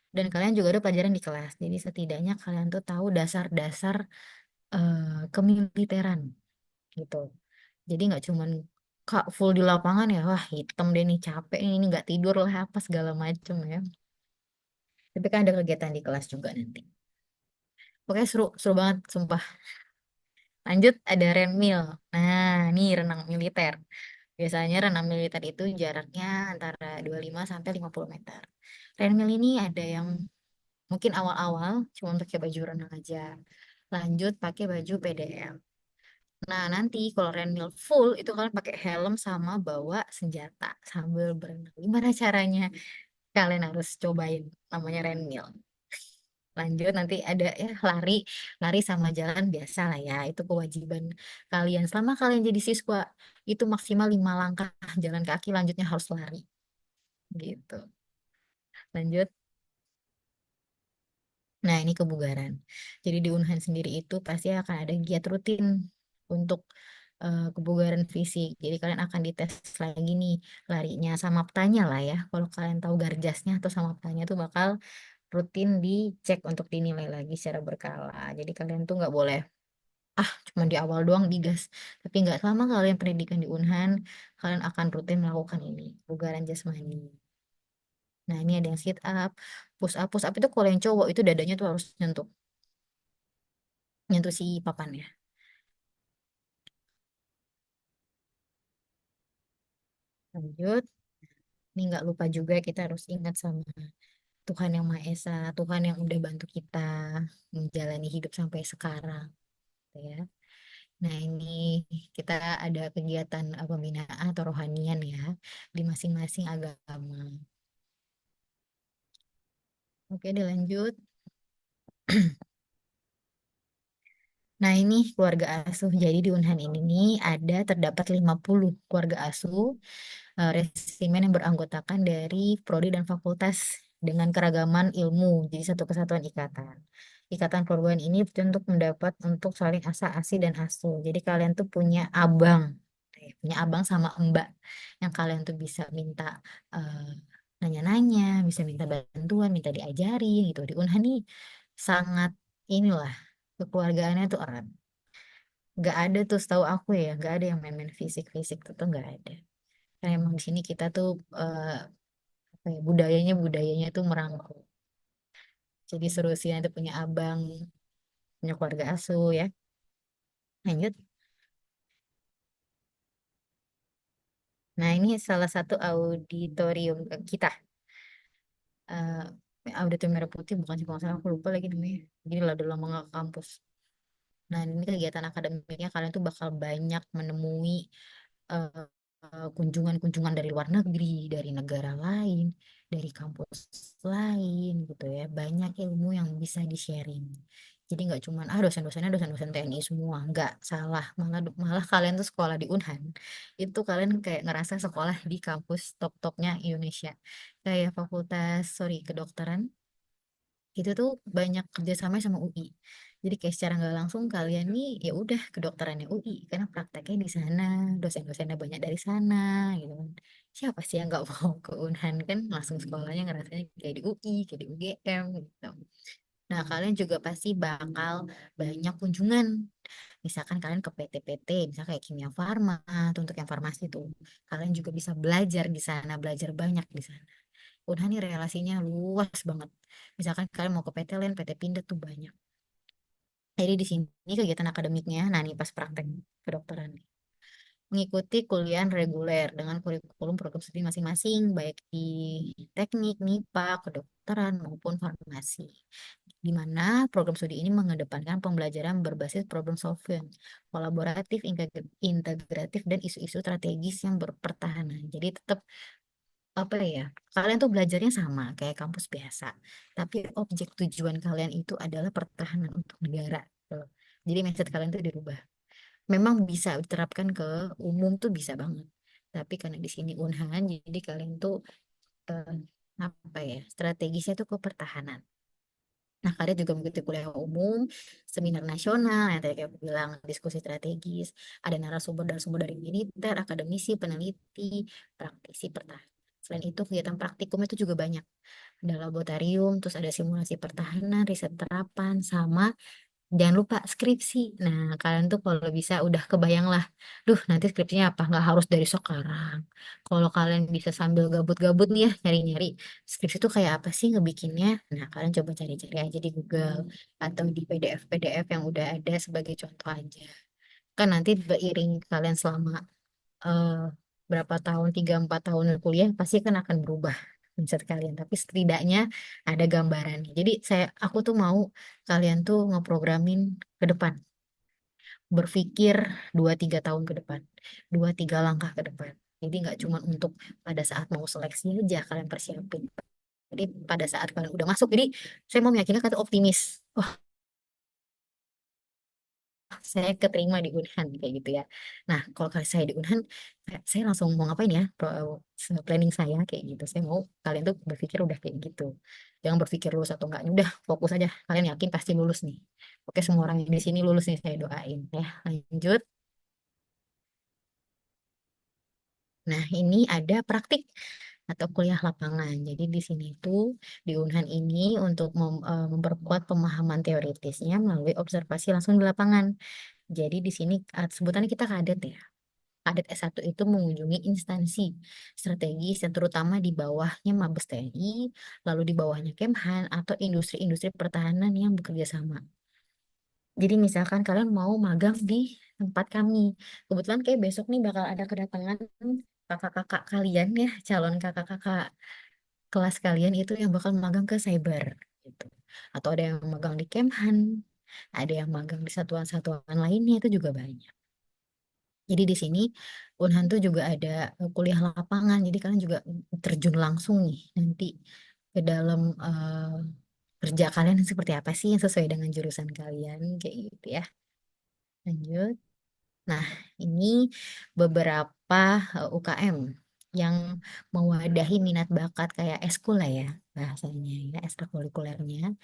Dan kalian juga ada pelajaran di kelas. Jadi setidaknya kalian tuh tahu dasar-dasar kemiliteran gitu. Jadi nggak cuman kak full di lapangan ya, wah hitam deh nih capek nih, ini nggak tidur lah apa segala macem ya. Tapi kan ada kegiatan di kelas juga nanti. Pokoknya seru, seru banget, sumpah. Lanjut ada renmil. Nah, ini renang militer. Biasanya renang militer itu jaraknya antara 25 sampai 50 meter. Renmil ini ada yang mungkin awal-awal cuma pakai baju renang aja. Lanjut pakai baju PDL. Nah, nanti kalau renmil full itu kalian pakai helm sama bawa senjata sambil berenang. Gimana caranya? Kalian harus cobain namanya renmil. Lanjut nanti ada ya lari, lari sama jalan biasa lah ya. Itu kewajiban kalian. Selama kalian jadi siswa, itu maksimal 5 langkah jalan kaki, lanjutnya harus lari. Gitu. Lanjut. Nah, ini kebugaran. Jadi di Unhan sendiri itu pasti akan ada giat rutin untuk kebugaran fisik. Jadi kalian akan dites lagi nih larinya sama petanya lah ya. Kalau kalian tahu garjasnya atau sama petanya tuh bakal rutin dicek untuk dinilai lagi secara berkala. Jadi kalian tuh nggak boleh cuma di awal doang digas. Tapi nggak selama kalian pendidikan di Unhan, kalian akan rutin melakukan ini, kebugaran jasmani. Nah, ini ada yang sit up, push up itu kalau yang cowok itu dadanya tuh harus nyentuh, nyentuh si papan ya. Lanjut, ini nggak lupa juga kita harus ingat sama Tuhan Yang Maha Esa, Tuhan yang udah bantu kita menjalani hidup sampai sekarang, gitu ya. Nah, ini kita ada kegiatan pembinaan atau rohanian ya di masing-masing agama. Oke, dilanjut. Nah, ini keluarga asuh. Jadi di Unhan ini nih ada terdapat 50 keluarga asuh resimen yang beranggotakan dari prodi dan fakultas dengan keragaman ilmu. Jadi satu kesatuan ikatan. Ikatan perguruan ini untuk mendapat untuk saling asa asi dan asuh. Jadi kalian tuh punya abang, punya abang sama mbak yang kalian tuh bisa minta nanya-nanya, bisa minta bantuan, minta diajarin gitu. Di Unhan nih sangat inilah kekeluargaannya tuh erat. Nggak ada tuh setahu aku ya, nggak ada yang main-main fisik-fisik tuh nggak ada. Karena emang di sini kita tuh apa ya, budayanya tuh merangkul. Jadi seru sih nanti punya abang, punya keluarga asuh ya. Lanjut. Nah ini salah satu auditorium kita. Auditorium Merah Putih bukan sih kalau nggak salah aku lupa lagi namanya. Jadi lah udah lama nggak ke kampus. Nah ini kegiatan akademiknya kalian tuh bakal banyak menemui eh, kunjungan-kunjungan dari luar negeri, dari negara lain, dari kampus lain gitu ya. Banyak ilmu yang bisa di-sharing. Jadi nggak cuman dosen-dosennya dosen-dosen TNI semua, nggak salah. Malah malah kalian tuh sekolah di Unhan, itu kalian kayak ngerasa sekolah di kampus top-topnya Indonesia. Kayak kedokteran itu tuh banyak kerjasama sama UI. Jadi kayak secara nggak langsung kalian nih ya udah kedokterannya UI karena prakteknya di sana, dosen-dosennya banyak dari sana gitu kan. Siapa sih yang nggak mau ke Unhan kan langsung sekolahnya ngerasanya kayak di UI, kayak di UGM gitu. Nah, kalian juga pasti bakal banyak kunjungan. Misalkan kalian ke PT-PT, misalnya kayak Kimia Farma, atau untuk yang farmasi tuh. Kalian juga bisa belajar di sana, belajar banyak di sana. Udah nih relasinya luas banget. Misalkan kalian mau ke PT lain, PT Pindad tuh banyak. Jadi di sini kegiatan akademiknya, nah nih pas praktek kedokteran. Mengikuti kuliah reguler dengan kurikulum program studi masing-masing, baik di teknik, MIPA, kedokteran, maupun farmasi. Di mana program studi ini mengedepankan pembelajaran berbasis problem solving, kolaboratif, integratif, dan isu-isu strategis yang berpertahanan. Jadi tetap apa ya, kalian tuh belajarnya sama kayak kampus biasa, tapi objek tujuan kalian itu adalah pertahanan untuk negara. Gitu. Jadi mindset kalian tuh dirubah. Memang bisa diterapkan ke umum tuh bisa banget. Tapi karena di sini Unhan, jadi kalian tuh eh, apa ya, strategisnya tuh ke pertahanan. Nah, kalian juga mengikuti kuliah umum, seminar nasional, yang tadi kayak aku bilang, diskusi strategis, ada narasumber-narasumber dari militer, akademisi, peneliti, praktisi pertahanan. Selain itu, kegiatan praktikum itu juga banyak. Ada laboratorium, terus ada simulasi pertahanan, riset terapan, sama jangan lupa skripsi. Nah, kalian tuh kalau bisa udah kebayang lah. Duh, nanti skripsinya apa? Nggak harus dari sekarang. Kalau kalian bisa sambil gabut-gabut nih ya, nyari-nyari. Skripsi tuh kayak apa sih ngebikinnya? Nah, kalian coba cari-cari aja di Google. Atau di PDF-PDF yang udah ada sebagai contoh aja. Kan nanti beiring kalian selama eh, berapa tahun, 3-4 tahun kuliah, pasti kan akan berubah mindset kalian. Tapi setidaknya ada gambarannya. Jadi aku tuh mau kalian tuh ngeprogramin ke depan, berpikir 2-3 tahun ke depan, 2-3 langkah ke depan. Jadi nggak cuma untuk pada saat mau seleksi aja kalian persiapin. Jadi pada saat kalian udah masuk, jadi saya mau meyakinkan kalian tuh optimis. Wah, saya keterima di Unhan kayak gitu ya. Nah, kalau kali saya di Unhan, saya langsung mau ngapain ya? Planning saya kayak gitu. Saya mau kalian tuh berpikir udah kayak gitu. Jangan berpikir lulus atau enggaknya. Udah fokus aja. Kalian yakin pasti lulus nih. Oke, semua orang yang di sini lulus nih saya doain ya. Lanjut. Nah, ini ada praktik atau kuliah lapangan. Jadi di sini tuh di Unhan ini untuk memperkuat pemahaman teoritisnya melalui observasi langsung di lapangan. Jadi di sini sebutannya kita kadet ya. Kadet S1 itu mengunjungi instansi strategis yang terutama di bawahnya Mabes TNI, lalu di bawahnya Kemhan atau industri-industri pertahanan yang bekerja sama. Jadi misalkan kalian mau magang di tempat kami. Kebetulan kayak besok nih bakal ada kedatangan kakak-kakak kalian ya, calon kakak-kakak kelas kalian itu yang bakal magang ke cyber gitu. Atau ada yang magang di Kemhan, ada yang magang di satuan-satuan lainnya itu juga banyak. Jadi di sini Unhan tuh juga ada kuliah lapangan. Jadi kalian juga terjun langsung nih nanti ke dalam kerja kalian seperti apa sih yang sesuai dengan jurusan kalian kayak gitu ya. Lanjut. Nah, ini beberapa UKM yang mewadahi minat bakat kayak eskul lah ya bahasanya ya ekstrakurikulernya.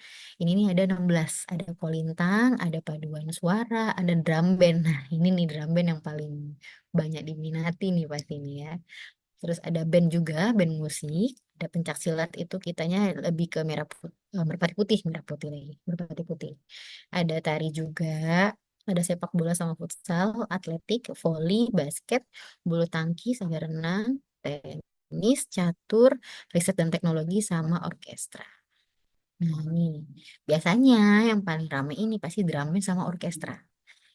Ini nih ada 16, ada kolintang, ada paduan suara, ada drum band. Nah, ini nih drum band yang paling banyak diminati nih pasti nih ya. Terus ada band juga, band musik. Ada pencak silat itu kitanya lebih ke merpati putih, merah putih lagi, merpati putih. Ada tari juga, ada sepak bola sama futsal, atletik, voli, basket, bulu tangkis, ada renang, tenis, catur, riset dan teknologi sama orkestra. Nah, nih biasanya yang paling ramai ini pasti drama sama orkestra.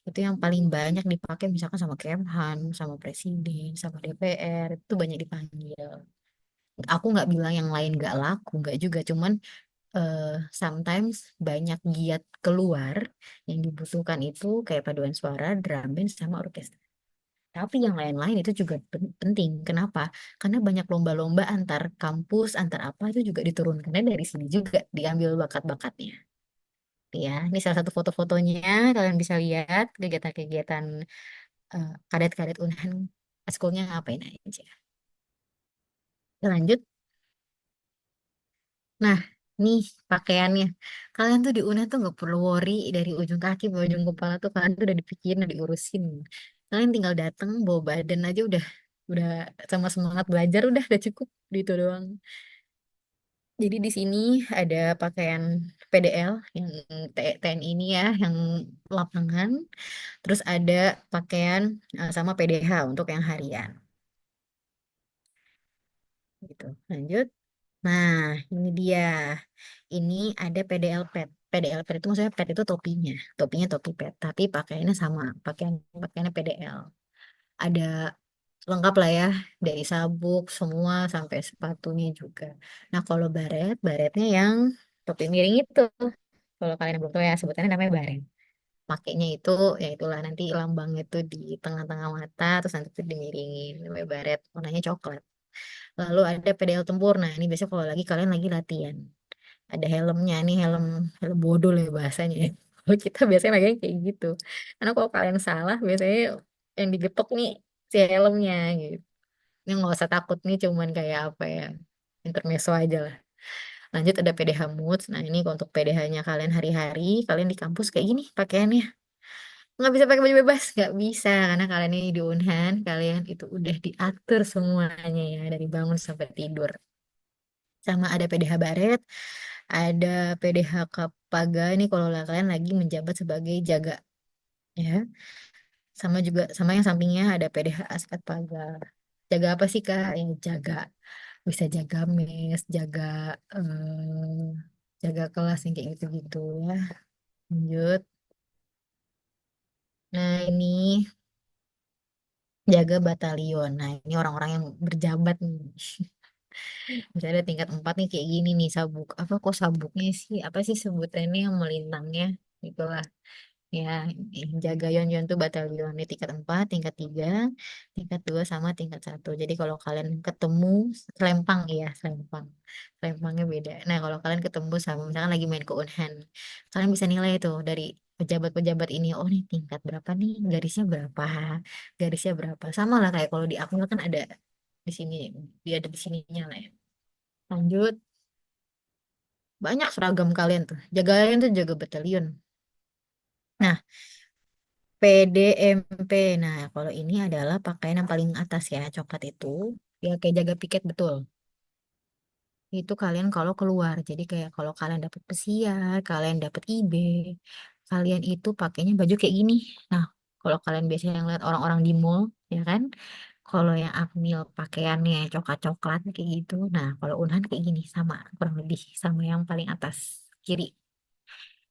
Itu yang paling banyak dipakai misalkan sama Kemhan, sama Presiden, sama DPR, itu banyak dipanggil. Aku nggak bilang yang lain nggak laku, nggak juga. Cuman eh, sometimes banyak giat keluar yang dibutuhkan itu kayak paduan suara, drum band, sama orkestra. Tapi yang lain-lain itu juga penting. Kenapa? Karena banyak lomba-lomba antar kampus, antar apa itu juga diturunkannya dari sini juga diambil bakat-bakatnya. Ya, ini salah satu foto-fotonya. Kalian bisa lihat kegiatan-kegiatan kadet-kadet Unhan eskulnya ngapain aja. Lanjut. Nah, nih pakaiannya. Kalian tuh di UNER tuh nggak perlu worry dari ujung kaki ke ujung kepala tuh kalian tuh udah dipikirin, udah diurusin. Kalian tinggal datang bawa badan aja udah sama semangat belajar udah cukup gitu doang. Jadi di sini ada pakaian PDL yang TNI ini ya, yang lapangan. Terus ada pakaian sama PDH untuk yang harian gitu. Lanjut. Nah, ini dia. Ini ada PDL pet. PDL pet itu maksudnya pet itu topinya. Topinya topi pet. Tapi pakaiannya sama. Pakaiannya PDL. Ada lengkap lah ya. Dari sabuk semua sampai sepatunya juga. Nah kalau baretnya yang topi miring itu. Kalau kalian belum tahu ya sebutannya namanya baret. Makainya itu ya itulah nanti lambangnya itu di tengah-tengah mata. Terus nanti itu dimiringin. Namanya baret. Warnanya coklat. Lalu ada PDL tempur. Nah ini biasanya kalau lagi kalian lagi latihan ada helmnya nih helm helm bodoh lah ya bahasanya ya. Kalau kita biasanya pakai kayak gitu karena kalau kalian salah biasanya yang digetok nih si helmnya gitu. Ini nggak usah takut nih cuman kayak apa ya intermezzo aja lah. Lanjut ada PDH Moods. Nah ini untuk PDH-nya kalian hari-hari kalian di kampus kayak gini pakaiannya nggak bisa pakai baju bebas nggak bisa karena kalian ini di Unhan kalian itu udah diatur semuanya ya dari bangun sampai tidur sama ada PDH Baret, ada PDH Kapaga ini kalau kalian lagi menjabat sebagai jaga ya. Sama juga sama yang sampingnya ada PDH Askat Paga. Jaga apa sih Kak? Yang jaga bisa jaga mes, jaga kelas yang kayak gitu-gitu ya. Lanjut. Nah, ini jaga batalion. Nah, ini orang-orang yang berjabat nih. Misalnya ada tingkat 4 nih kayak gini nih sabuk. Apa kok sabuknya sih? Apa sih sebutannya yang melintangnya? Itulah. Ya, jaga Yon tuh batalion di tingkat 4, tingkat 3, tingkat 2 sama tingkat 1. Jadi kalau kalian ketemu selempang ya, selempang. Selempangnya beda. Nah, kalau kalian ketemu sama misalkan lagi main ke Unhan, kalian bisa nilai tuh dari pejabat-pejabat ini, oh nih tingkat berapa nih, garisnya berapa, garisnya berapa. Sama lah kayak kalau di Akmil kan ada di sini, dia ada di sininya lah ya. Lanjut, banyak seragam kalian tuh. Jaga kalian tuh jaga batalion. Nah, PDMP. Nah, kalau ini adalah pakaian yang paling atas ya, coklat itu. Ya kayak jaga piket betul. Itu kalian kalau keluar. Jadi kayak kalau kalian dapat pesiar, kalian dapat IB, kalian itu pakainya baju kayak gini. Nah, kalau kalian biasanya ngeliat orang-orang di mall, ya kan? Kalau yang Akmil pakaiannya coklat-coklat kayak gitu. Nah, kalau Unhan kayak gini sama kurang lebih sama yang paling atas kiri.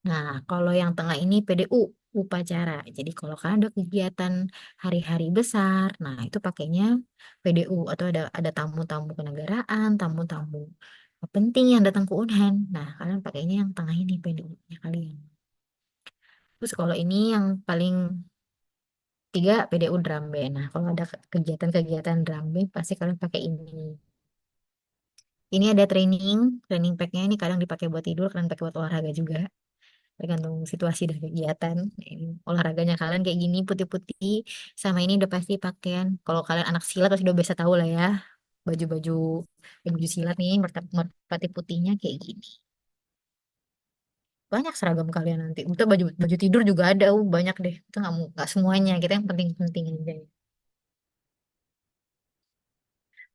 Nah, kalau yang tengah ini PDU, upacara. Jadi kalau kalian ada kegiatan hari-hari besar, nah itu pakainya PDU atau ada tamu-tamu kenegaraan, tamu-tamu penting yang datang ke Unhan. Nah, kalian pakainya yang tengah ini PDU-nya kalian. Terus kalau ini yang paling tiga PDU drum band. Nah, kalau ada kegiatan-kegiatan drum band pasti kalian pakai ini. Ini ada training packnya ini kadang dipakai buat tidur, kadang dipakai buat olahraga juga. Tergantung situasi dan kegiatan. Ini olahraganya kalian kayak gini putih-putih sama ini udah pasti pakaian kalau kalian anak silat pasti udah biasa tahu lah ya baju-baju baju silat nih merpati putihnya kayak gini banyak seragam kalian nanti kita baju baju tidur juga ada banyak deh kita nggak semuanya kita yang penting-penting aja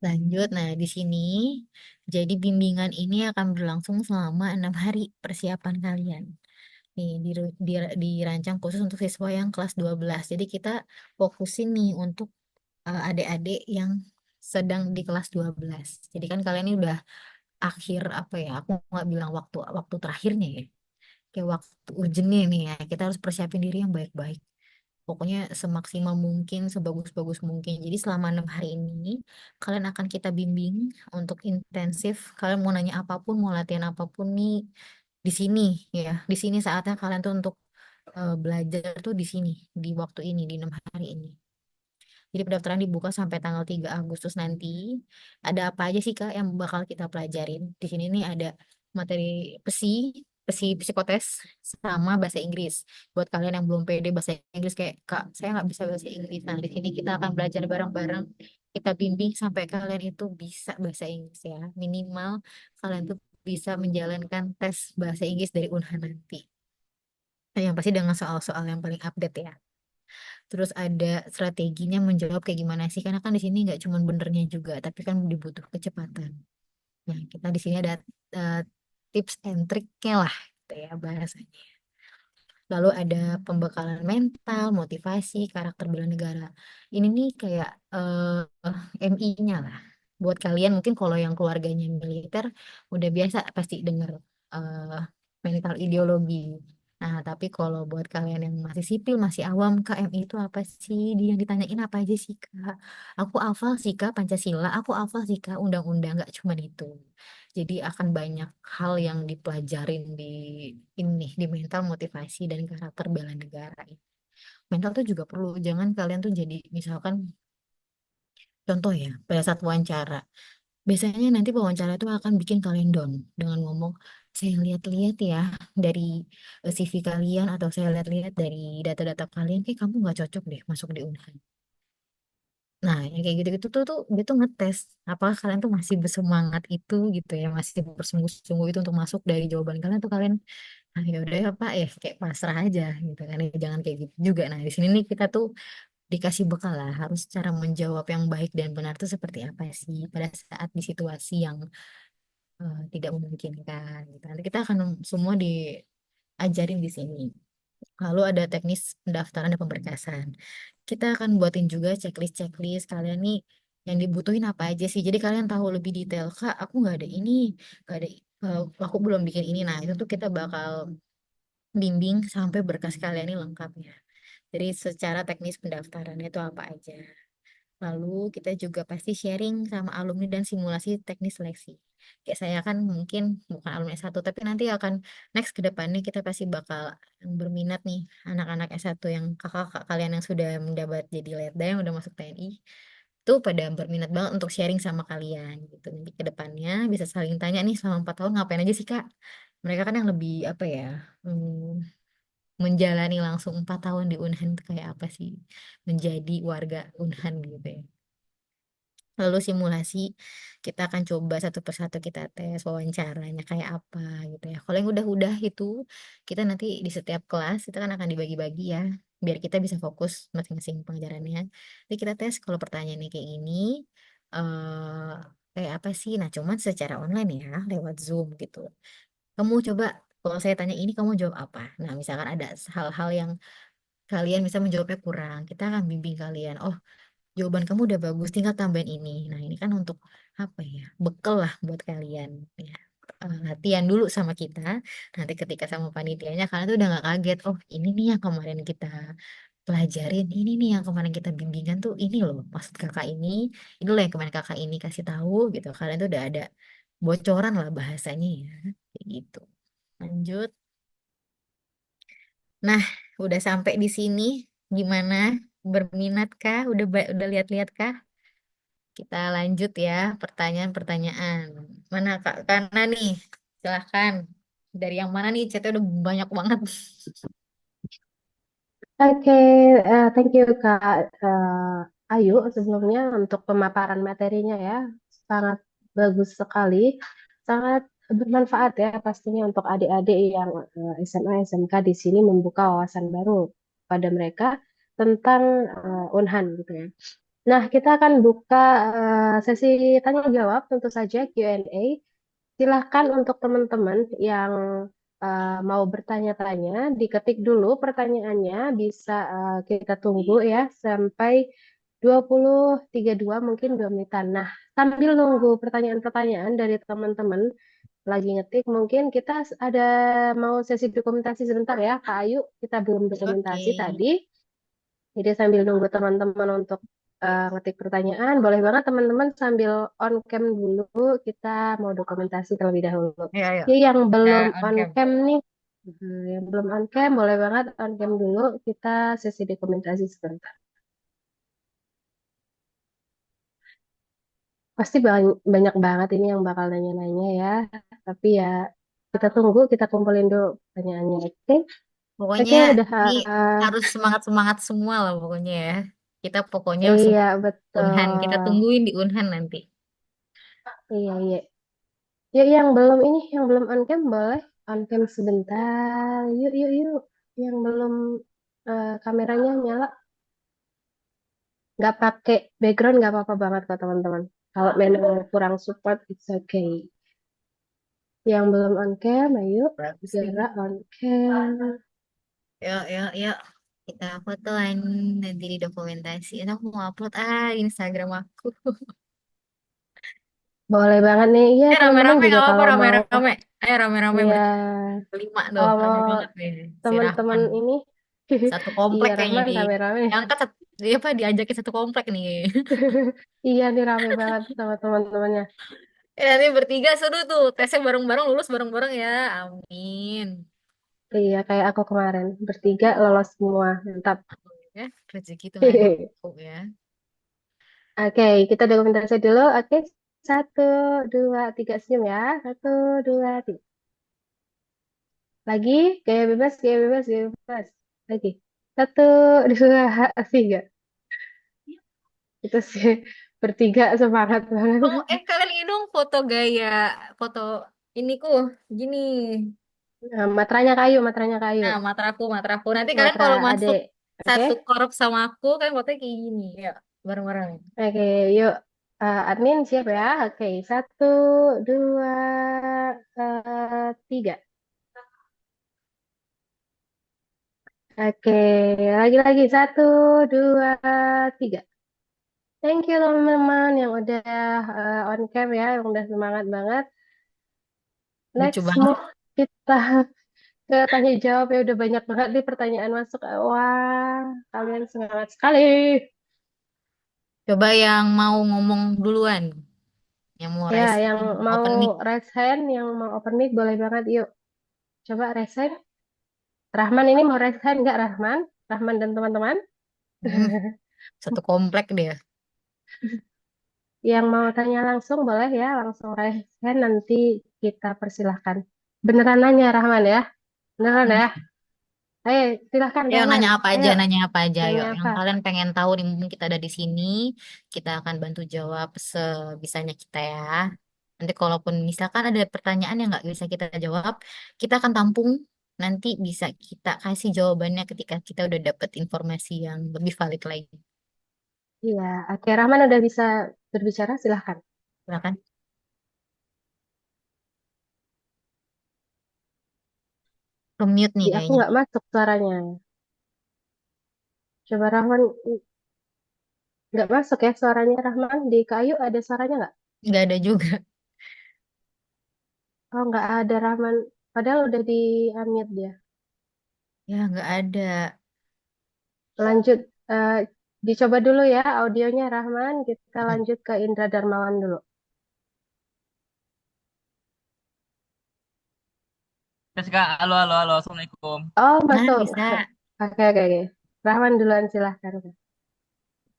Lanjut, nah di sini jadi bimbingan ini akan berlangsung selama 6 hari persiapan kalian. Nih, dirancang khusus untuk siswa yang kelas 12. Jadi kita fokusin nih untuk adik-adik yang sedang di kelas 12. Jadi kan kalian ini udah akhir apa ya? Aku nggak bilang waktu waktu terakhirnya ya. Kayak waktu urgentnya nih ya. Kita harus persiapin diri yang baik-baik. Pokoknya semaksimal mungkin, sebagus-bagus mungkin. Jadi selama 6 hari ini, kalian akan kita bimbing untuk intensif. Kalian mau nanya apapun, mau latihan apapun nih, di sini ya. Di sini saatnya kalian tuh untuk belajar tuh di sini, di waktu ini, di 6 hari ini. Jadi pendaftaran dibuka sampai tanggal 3 Agustus nanti. Ada apa aja sih Kak yang bakal kita pelajarin? Di sini nih ada materi PSI, PSI psikotes sama bahasa Inggris. Buat kalian yang belum pede bahasa Inggris kayak Kak, saya nggak bisa bahasa Inggris. Nah, di sini kita akan belajar bareng-bareng. Kita bimbing sampai kalian itu bisa bahasa Inggris ya. Minimal kalian tuh bisa menjalankan tes bahasa Inggris dari Unhan nanti. Nah, yang pasti dengan soal-soal yang paling update ya. Terus ada strateginya menjawab kayak gimana sih? Karena kan di sini nggak cuma benernya juga, tapi kan dibutuh kecepatan. Nah, kita di sini ada eh, tips and triknya lah, gitu ya bahasanya. Lalu ada pembekalan mental, motivasi, karakter bela negara. Ini nih kayak MI-nya lah. Buat kalian mungkin kalau yang keluarganya militer udah biasa pasti dengar eh, mental ideologi. Nah, tapi kalau buat kalian yang masih sipil, masih awam, Kak, MI itu apa sih? Dia yang ditanyain apa aja sih, Kak? Aku hafal sih, Kak, Pancasila. Aku hafal sih, Kak, undang-undang. Nggak cuma itu. Jadi akan banyak hal yang dipelajarin di ini di mental motivasi dan karakter bela negara ini. Mental tuh juga perlu. Jangan kalian tuh jadi misalkan contoh ya pada saat wawancara. Biasanya nanti pewawancara itu akan bikin kalian down dengan ngomong saya lihat-lihat ya dari CV kalian atau saya lihat-lihat dari data-data kalian kayak kamu nggak cocok deh masuk di Unhan. Nah, yang kayak gitu-gitu tuh dia tuh ngetes apakah kalian tuh masih bersemangat itu gitu ya, masih bersungguh-sungguh itu untuk masuk dari jawaban kalian tuh kalian ya udah ya Pak ya kayak pasrah aja gitu kan ya, jangan kayak gitu juga. Nah, di sini nih kita tuh dikasih bekal lah harus cara menjawab yang baik dan benar tuh seperti apa sih pada saat di situasi yang tidak memungkinkan gitu. Nanti kita akan semua diajarin di sini. Lalu ada teknis pendaftaran dan pemberkasan. Kita akan buatin juga checklist-checklist kalian nih yang dibutuhin apa aja sih. Jadi kalian tahu lebih detail. Kak, aku nggak ada ini, nggak ada, aku belum bikin ini. Nah, itu tuh kita bakal bimbing sampai berkas kalian ini lengkap ya. Jadi secara teknis pendaftarannya itu apa aja. Lalu kita juga pasti sharing sama alumni dan simulasi teknis seleksi. Kayak saya kan mungkin bukan alumni S1, tapi nanti akan next ke depannya kita pasti bakal berminat nih anak-anak S1 yang kakak-kakak kalian yang sudah mendapat jadi letda yang udah masuk TNI. Itu pada berminat banget untuk sharing sama kalian gitu. Nanti ke depannya bisa saling tanya nih selama 4 tahun ngapain aja sih Kak? Mereka kan yang lebih apa ya, menjalani langsung 4 tahun di Unhan itu kayak apa sih? Menjadi warga Unhan gitu ya. Lalu simulasi, kita akan coba satu persatu kita tes wawancaranya kayak apa gitu ya. Kalau yang udah itu, kita nanti di setiap kelas kita kan akan dibagi-bagi ya, biar kita bisa fokus masing-masing pengajarannya. Jadi kita tes kalau pertanyaannya kayak gini, eh kayak apa sih? Nah, cuman secara online ya, lewat Zoom gitu. Kamu coba, kalau saya tanya ini, kamu jawab apa? Nah, misalkan ada hal-hal yang kalian bisa menjawabnya kurang, kita akan bimbing kalian. Oh, jawaban kamu udah bagus, tinggal tambahin ini. Nah, ini kan untuk apa ya? Bekal lah buat kalian ya. Latihan dulu sama kita. Nanti ketika sama panitianya kalian tuh udah nggak kaget. Oh, ini nih yang kemarin kita pelajarin. Ini nih yang kemarin kita bimbingan tuh ini loh. Maksud kakak ini loh yang kemarin kakak ini kasih tahu gitu. Kalian tuh udah ada bocoran lah bahasanya ya. Kayak gitu. Lanjut. Nah, udah sampai di sini. Gimana? Berminat kah? Udah lihat-lihat kah? Kita lanjut ya, pertanyaan-pertanyaan. Mana Kak Kana nih? Silahkan. Dari yang mana nih? Chatnya udah banyak banget. Oke, thank you Kak Ayu sebelumnya untuk pemaparan materinya ya. Sangat bagus sekali, sangat bermanfaat ya pastinya untuk adik-adik yang SMA, SMK di sini membuka wawasan baru pada mereka tentang Unhan gitu ya. Nah, kita akan buka sesi tanya jawab, tentu saja Q&A. Silahkan untuk teman-teman yang mau bertanya-tanya, diketik dulu pertanyaannya, bisa kita tunggu ya sampai 20.32 mungkin 2 menitan. Nah, sambil nunggu pertanyaan-pertanyaan dari teman-teman lagi ngetik, mungkin kita ada mau sesi dokumentasi sebentar ya, Kak Ayu. Kita belum Oke. dokumentasi tadi. Jadi sambil nunggu teman-teman untuk ngetik pertanyaan, boleh banget teman-teman sambil on cam dulu, kita mau dokumentasi terlebih dahulu. Ayo, ayo. Ya, yang Kita belum on on cam. cam nih, yang belum on cam boleh banget on cam dulu, kita sesi dokumentasi sebentar. Pasti banyak banget ini yang bakal nanya-nanya ya, tapi ya kita tunggu, kita kumpulin dulu pertanyaannya. Oke, Pokoknya oke udah. ini harus semangat-semangat semua lah pokoknya ya. Kita pokoknya Iya semua Unhan. Kita betul, tungguin di Unhan nanti. iya iya. Ya, yang belum on cam boleh on cam sebentar. Yuk, yuk, yuk. Yang belum kameranya nyala, nggak pakai background nggak apa-apa banget kok teman-teman. Kalau memang kurang support, it's okay. Yang belum on cam, ayo Bagus segera nih. on cam. Yuk, yuk, yuk. Kita fotoan nanti di dokumentasi. Aku mau upload Instagram aku. Boleh banget nih. Iya, teman-teman Rame-rame juga gak apa-apa kalau mau, rame-rame. Ayo rame-rame ya berlima tuh. kalau Rame mau banget nih. Si teman-teman Rahman. ini, Satu iya komplek kayaknya Rahman di rame-rame. diangkat dia apa diajakin satu komplek nih. Iya nih rame banget sama teman-temannya. Nanti bertiga seru tuh. Tesnya bareng-bareng lulus bareng-bareng ya. Amin. Iya, kayak aku kemarin. Bertiga lolos semua. Mantap. Ya, rezeki itu nggak ada kok ya. Oke, kita dokumentasi dulu. Oke, satu, dua, tiga, senyum ya. Satu, dua, tiga. Lagi, gaya bebas, gaya bebas, gaya bebas. Lagi. Satu, dua, tiga. Itu sih bertiga semangat banget. Oh, kalian ini dong foto gaya, foto ini ku gini. Nah, matranya kayu. Nah, matraku, matraku. Nanti kalian Matra kalau masuk adek. Oke, satu korup sama aku, kan fotonya kayak gini. Ya, bareng-bareng. oke, yuk. Admin siap ya. Oke, satu, dua, tiga. Oke, lagi-lagi satu, dua, tiga. Thank you teman-teman yang udah on cam ya, yang udah semangat banget. Lucu Next banget. move kita ke tanya jawab ya, udah banyak banget nih pertanyaan masuk. Wah, kalian semangat sekali. Coba yang mau ngomong duluan, yang mau Ya, raise, yang mau open mic. raise hand, yang mau open mic boleh banget. Yuk, coba raise hand. Rahman ini mau raise hand nggak Rahman? Rahman dan teman-teman. Hmm, satu komplek dia. Yang mau tanya langsung boleh ya, langsung raise hand nanti kita persilahkan. Beneran nanya Rahman ya? Beneran ya? Ayo, silahkan Ya, Rahman. nanya apa aja, Ayo, nanya apa aja. nanya Yuk, yang apa? kalian pengen tahu nih, mumpung kita ada di sini, kita akan bantu jawab sebisanya kita ya. Nanti kalaupun misalkan ada pertanyaan yang nggak bisa kita jawab, kita akan tampung. Nanti bisa kita kasih jawabannya ketika kita udah dapet informasi yang lebih valid lagi. Iya, oke. Rahman udah bisa berbicara, silahkan. Silakan. Ke mute nih Di aku kayaknya. nggak masuk suaranya. Coba Rahman, nggak masuk ya suaranya Rahman. Di kayu ada suaranya nggak? Nggak ada juga. Oh, nggak ada Rahman. Padahal udah di unmute dia. Ya, nggak ada. Lanjut, eh, dicoba dulu ya audionya Rahman. Kita lanjut ke Indra Darmawan dulu. Yes, Kak. Halo, halo, halo. Assalamualaikum. Oh, Nah, masuk. bisa. Oke, oke, oke. Rahman duluan silahkan.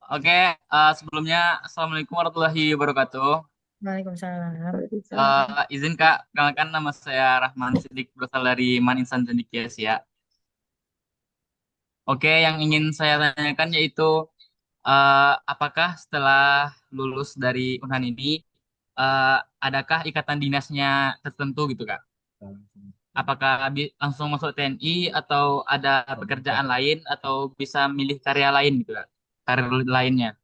Oke, sebelumnya Assalamualaikum warahmatullahi wabarakatuh. Waalaikumsalam. Izin Kak, perkenalkan nama saya Rahman Sidik, berasal dari Man Insan Cendekias ya. Oke, yang ingin saya tanyakan yaitu, apakah setelah lulus dari Unhan ini, eh, adakah ikatan dinasnya tertentu gitu Kak? Apakah langsung masuk TNI atau ada pekerjaan lain atau bisa milih karya lain gitu Kak? Karir lainnya.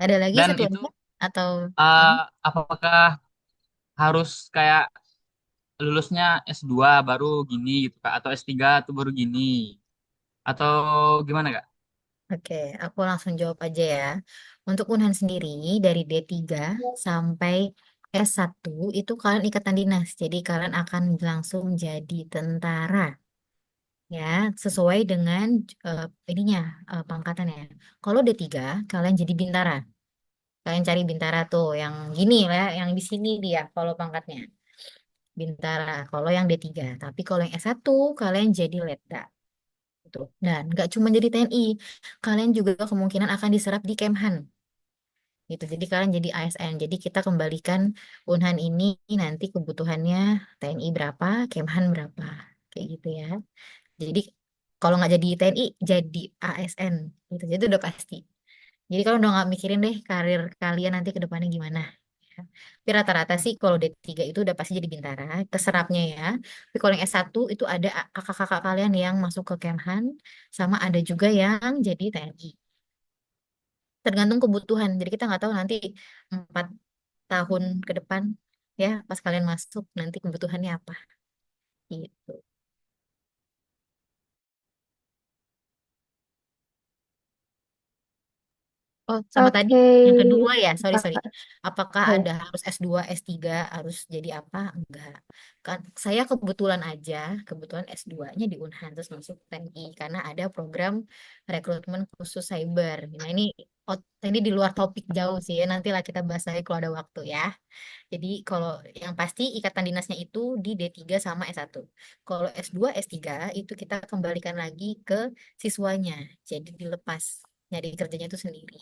Ada lagi Dan satu itu lagi atau eh, kamu? apakah harus kayak lulusnya S2 baru gini gitu Kak atau S3 tuh baru gini atau gimana Kak? Oke, aku langsung jawab aja ya. Untuk Unhan sendiri dari D3 sampai S1 itu kalian ikatan dinas. Jadi kalian akan langsung jadi tentara ya, sesuai dengan eh, ininya pangkatannya. Kalau D3 kalian jadi bintara. Kalian cari bintara tuh yang gini lah, yang di sini dia kalau pangkatnya. Bintara. Kalau yang D3, tapi kalau yang S1 kalian jadi letda. Tuh. Dan nggak cuma jadi TNI, kalian juga kemungkinan akan diserap di Kemhan gitu. Jadi kalian jadi ASN. Jadi kita kembalikan Unhan ini nanti kebutuhannya TNI berapa, Kemhan berapa, kayak gitu ya. Jadi kalau nggak jadi TNI, jadi ASN gitu. Jadi itu udah pasti. Jadi kalau udah nggak mikirin deh karir kalian nanti ke depannya gimana. Ya. Tapi rata-rata sih kalau D3 itu udah pasti jadi bintara, keserapnya ya. Tapi kalau yang S1 itu ada kakak-kakak kalian yang masuk ke Kemhan, sama ada juga yang jadi TNI. Tergantung kebutuhan. Jadi kita nggak tahu nanti 4 tahun ke depan ya pas kalian masuk nanti kebutuhannya apa gitu. Oh, sama tadi Oke, yang kedua ya, sorry sorry. Kakak. Apakah Oh, ada ya. harus S2, S3, harus jadi apa? Enggak. Kan saya kebetulan aja, kebetulan S2-nya di Unhan terus masuk TNI karena ada program rekrutmen khusus cyber. Nah, ini di luar topik jauh sih ya. Nantilah kita bahas lagi kalau ada waktu ya. Jadi kalau yang pasti ikatan dinasnya itu di D3 sama S1. Kalau S2, S3 itu kita kembalikan lagi ke siswanya. Jadi dilepas nyari kerjanya itu sendiri.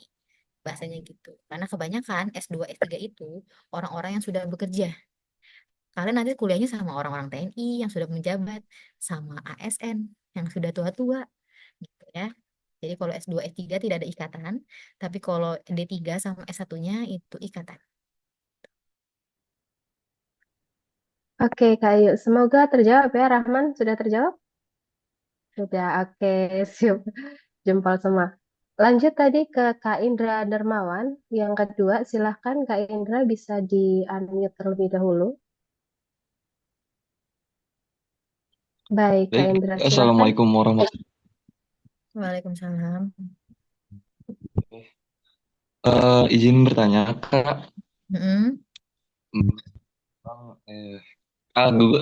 Bahasanya gitu. Karena kebanyakan S2, S3 itu orang-orang yang sudah bekerja. Kalian nanti kuliahnya sama orang-orang TNI yang sudah menjabat, sama ASN yang sudah tua-tua gitu ya. Jadi kalau S2, S3 tidak ada ikatan, tapi kalau D3 sama S1-nya itu ikatan. Oke, Kak Ayu. Semoga terjawab ya, Rahman. Sudah terjawab? Sudah, oke. Siap. Jempol semua. Lanjut tadi ke Kak Indra Darmawan. Yang kedua, silahkan Kak Indra bisa di-unmute terlebih dahulu. Baik, Kak Baik, Indra, silahkan. Assalamualaikum warahmatullahi Waalaikumsalam. wabarakatuh. Izin bertanya, Kak. Mm-mm. Hmm,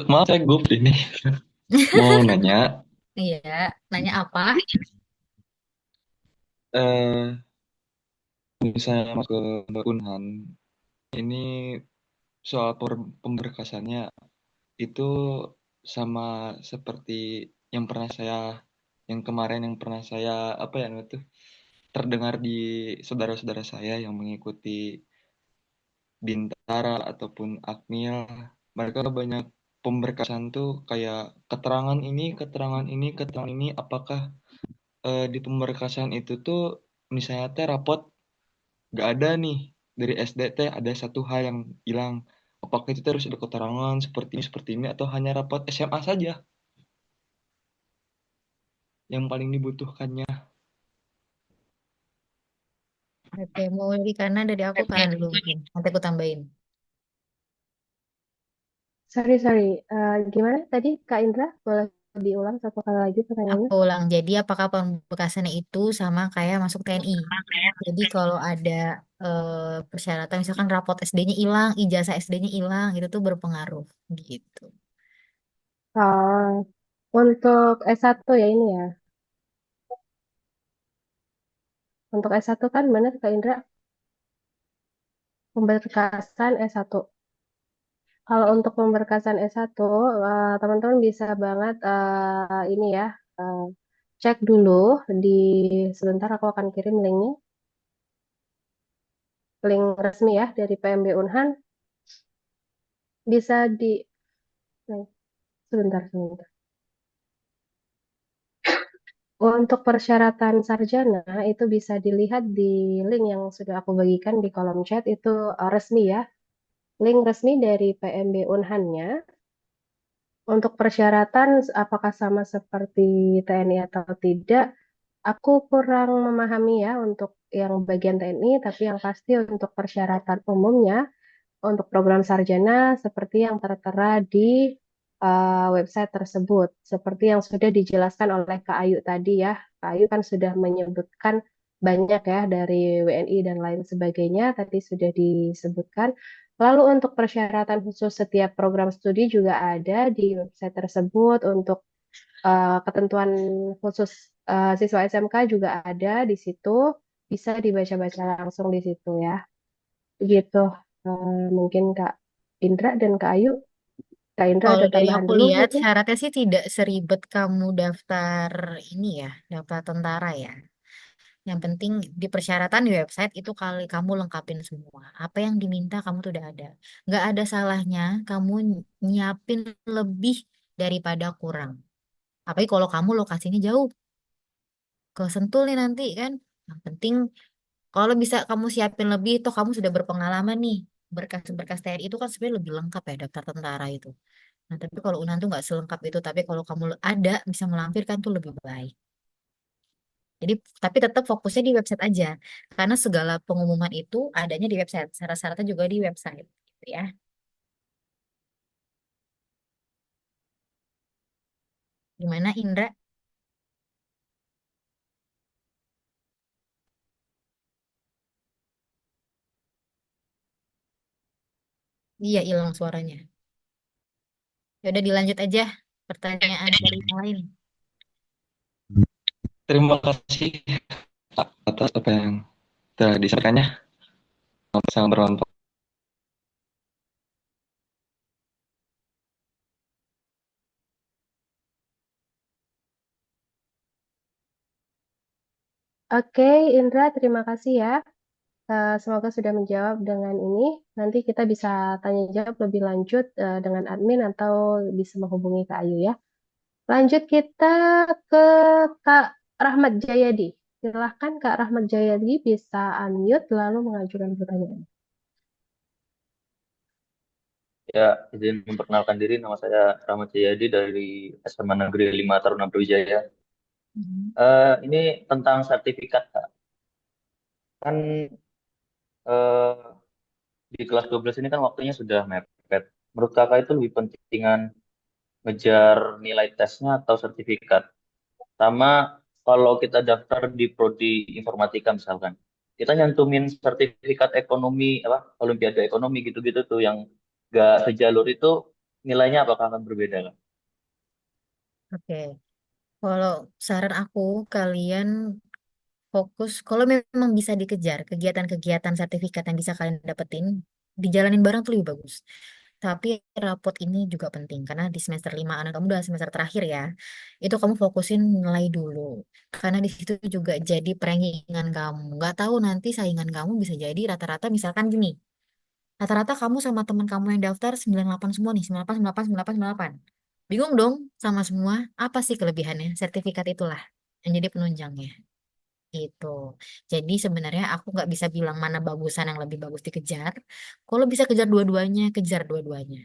maaf saya gugup ini. Mau nanya, Iya, nanya apa? eh, misalnya masuk ke Unhan, ini soal pemberkasannya itu sama seperti yang pernah saya, yang kemarin yang pernah saya apa ya itu terdengar di saudara-saudara saya yang mengikuti Bintara ataupun Akmil, mereka banyak pemberkasan tuh kayak keterangan ini, apakah di pemberkasan itu tuh misalnya teh rapot gak ada nih dari SDT ada satu hal yang hilang, apakah itu terus ada keterangan seperti ini atau hanya rapot SMA saja yang paling dibutuhkannya? Oke, mau dari kanan dari aku kanan dulu mungkin. Nanti aku tambahin. Sorry, sorry. Gimana tadi, Kak Indra? Boleh diulang satu kali lagi pertanyaannya? Aku ulang. Jadi apakah pemberkasannya itu sama kayak masuk TNI? Jadi kalau ada persyaratan misalkan rapot SD-nya hilang, ijazah SD-nya hilang, itu tuh berpengaruh gitu. Ah, untuk S1 ya ini ya. Untuk S1 kan benar Kak Indra, pemberkasan S1. Kalau untuk pemberkasan S1, teman-teman bisa banget ini ya, eh, cek dulu di sebentar aku akan kirim linknya, link resmi ya dari PMB Unhan. Bisa di, nah, sebentar. Untuk persyaratan sarjana itu bisa dilihat di link yang sudah aku bagikan di kolom chat itu resmi ya, link resmi dari PMB Unhan-nya. Untuk persyaratan apakah sama seperti TNI atau tidak, Aku kurang memahami ya untuk yang bagian TNI, tapi yang pasti untuk persyaratan umumnya untuk program sarjana seperti yang tertera di website tersebut, seperti yang sudah dijelaskan oleh Kak Ayu tadi ya. Kak Ayu kan sudah menyebutkan banyak ya dari WNI dan lain sebagainya, tadi sudah disebutkan. Lalu untuk persyaratan khusus setiap program studi juga ada di website tersebut untuk ketentuan khusus siswa SMK juga ada di situ, bisa dibaca-baca langsung di situ ya. Begitu. Mungkin Kak Indra dan Kak Ayu. Kak Indra Kalau ada dari tambahan aku dulu lihat mungkin? syaratnya sih tidak seribet kamu daftar ini ya, daftar tentara ya. Yang penting di persyaratan di website itu kali kamu lengkapin semua. Apa yang diminta kamu tuh udah ada. Nggak ada salahnya kamu nyiapin lebih daripada kurang. Apalagi kalau kamu lokasinya jauh ke Sentul nih nanti kan. Yang penting kalau bisa kamu siapin lebih, toh kamu sudah berpengalaman nih. Berkas-berkas TNI itu kan sebenarnya lebih lengkap ya daftar tentara itu. Nah, tapi kalau UNAN tuh nggak selengkap itu. Tapi kalau kamu ada bisa melampirkan tuh lebih baik. Jadi, tapi tetap fokusnya di website aja. Karena segala pengumuman itu adanya di website. Syarat-syaratnya juga di website. Gitu ya. Gimana Indra? Iya, hilang suaranya. Ya udah dilanjut aja pertanyaan dari yang lain. Terima kasih atas apa yang telah disampaikannya. Sangat bermanfaat. Oke, Indra, terima kasih ya. Semoga sudah menjawab dengan ini. Nanti kita bisa tanya jawab lebih lanjut dengan admin atau bisa menghubungi Kak Ayu ya. Lanjut kita ke Kak Rahmat Jayadi. Silahkan Kak Rahmat Jayadi bisa unmute lalu mengajukan pertanyaan. Ya, izin memperkenalkan diri, nama saya Rahmat Jayadi dari SMA Negeri 5 Taruna Brawijaya. Mhm. Ini tentang sertifikat, Kak. Kan eh, di kelas 12 ini kan waktunya sudah mepet. Menurut Kakak itu lebih pentingan ngejar nilai tesnya atau sertifikat? Sama kalau kita daftar di Prodi Informatika misalkan, kita nyantumin sertifikat ekonomi, apa, Olimpiade Ekonomi gitu-gitu tuh yang gak sejalur itu, nilainya apakah akan berbeda, Kak? Oke. Kalau saran aku, kalian fokus. Kalau memang bisa dikejar, kegiatan-kegiatan sertifikat yang bisa kalian dapetin, dijalanin bareng tuh lebih bagus. Tapi rapot ini juga penting, karena di semester 5 anak kamu udah semester terakhir ya. Itu kamu fokusin nilai dulu. Karena di situ juga jadi perenggingan kamu. Nggak tahu nanti saingan kamu bisa jadi rata-rata misalkan gini. Rata-rata kamu sama teman kamu yang daftar 98 semua nih, 98, 98, 98, 98. Bingung dong sama semua, apa sih kelebihannya? Sertifikat itulah yang jadi penunjangnya. Gitu. Jadi sebenarnya aku nggak bisa bilang mana bagusan yang lebih bagus dikejar. Kalau bisa kejar dua-duanya, kejar dua-duanya.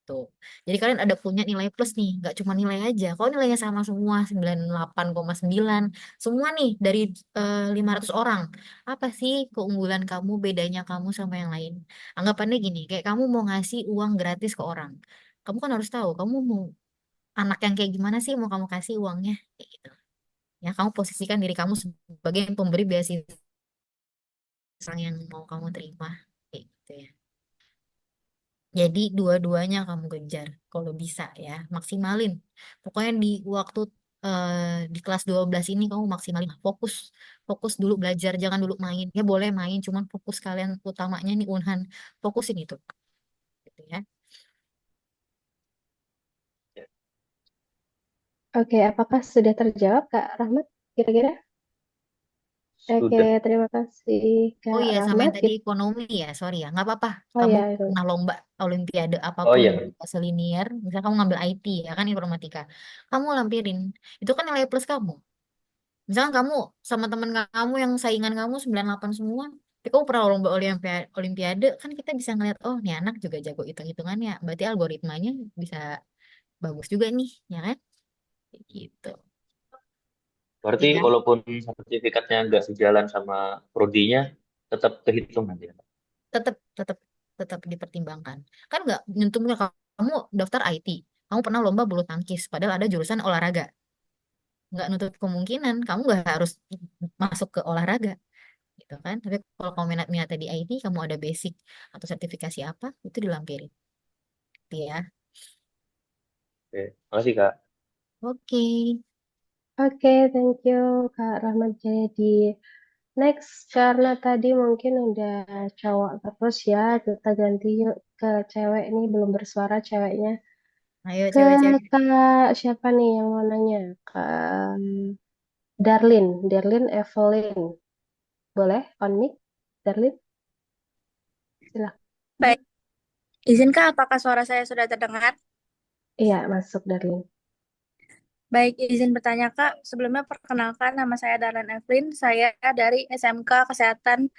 Tuh. Jadi kalian ada punya nilai plus nih, nggak cuma nilai aja. Kalau nilainya sama semua 98,9, semua nih dari 500 orang. Apa sih keunggulan kamu, bedanya kamu sama yang lain? Anggapannya gini, kayak kamu mau ngasih uang gratis ke orang. Kamu kan harus tahu, kamu mau anak yang kayak gimana sih mau kamu kasih uangnya. Kayak gitu. Ya, kamu posisikan diri kamu sebagai pemberi beasiswa yang mau kamu terima. Kayak gitu ya. Jadi dua-duanya kamu kejar kalau bisa ya, maksimalin. Pokoknya di waktu eh, di kelas 12 ini kamu maksimalin fokus. Fokus dulu belajar, jangan dulu main. Ya boleh main, cuman fokus kalian utamanya nih Unhan. Fokusin itu gitu ya. Oke, apakah sudah terjawab Kak Rahmat? Kira-kira? Oke, Sudah. terima kasih Oh Kak iya, sama Rahmat. yang tadi ekonomi ya, sorry ya, nggak apa-apa. Oh Kamu ya, itu. pernah lomba olimpiade Oh apapun iya. selinier, misal kamu ngambil IT ya kan informatika, kamu lampirin, itu kan nilai plus kamu. Misalkan kamu sama teman kamu yang saingan kamu 98 semua, tapi kamu pernah lomba olimpiade, olimpiade kan kita bisa ngeliat, oh nih anak juga jago hitung-hitungannya, berarti algoritmanya bisa bagus juga nih, ya kan? Kayak gitu. Berarti Ya, walaupun sertifikatnya nggak sejalan sama prodinya, tetap kehitung nanti. tetap tetap tetap dipertimbangkan. Kan nggak nyentuhnya kamu daftar IT, kamu pernah lomba bulu tangkis, padahal ada jurusan olahraga. Nggak nutup kemungkinan kamu nggak harus masuk ke olahraga, gitu kan? Tapi kalau kamu minatnya di IT, kamu ada basic atau sertifikasi apa, itu dilampirin, gitu ya. Oke, makasih Kak. Oke, Oke, thank you Kak Rahmat Jayadi. Next, karena tadi mungkin udah cowok terus ya, kita ganti yuk ke cewek nih, belum bersuara ceweknya. ayo Ke cewek-cewek. Kak siapa nih yang mau nanya? Ke Darlin, Darlin Evelyn. Boleh on mic, Darlin? Silahkan. Baik, izinkah apakah suara saya sudah terdengar? Iya, masuk Darlin. Baik, izin bertanya Kak. Sebelumnya perkenalkan nama saya Darlan Evelyn. Saya dari SMK Kesehatan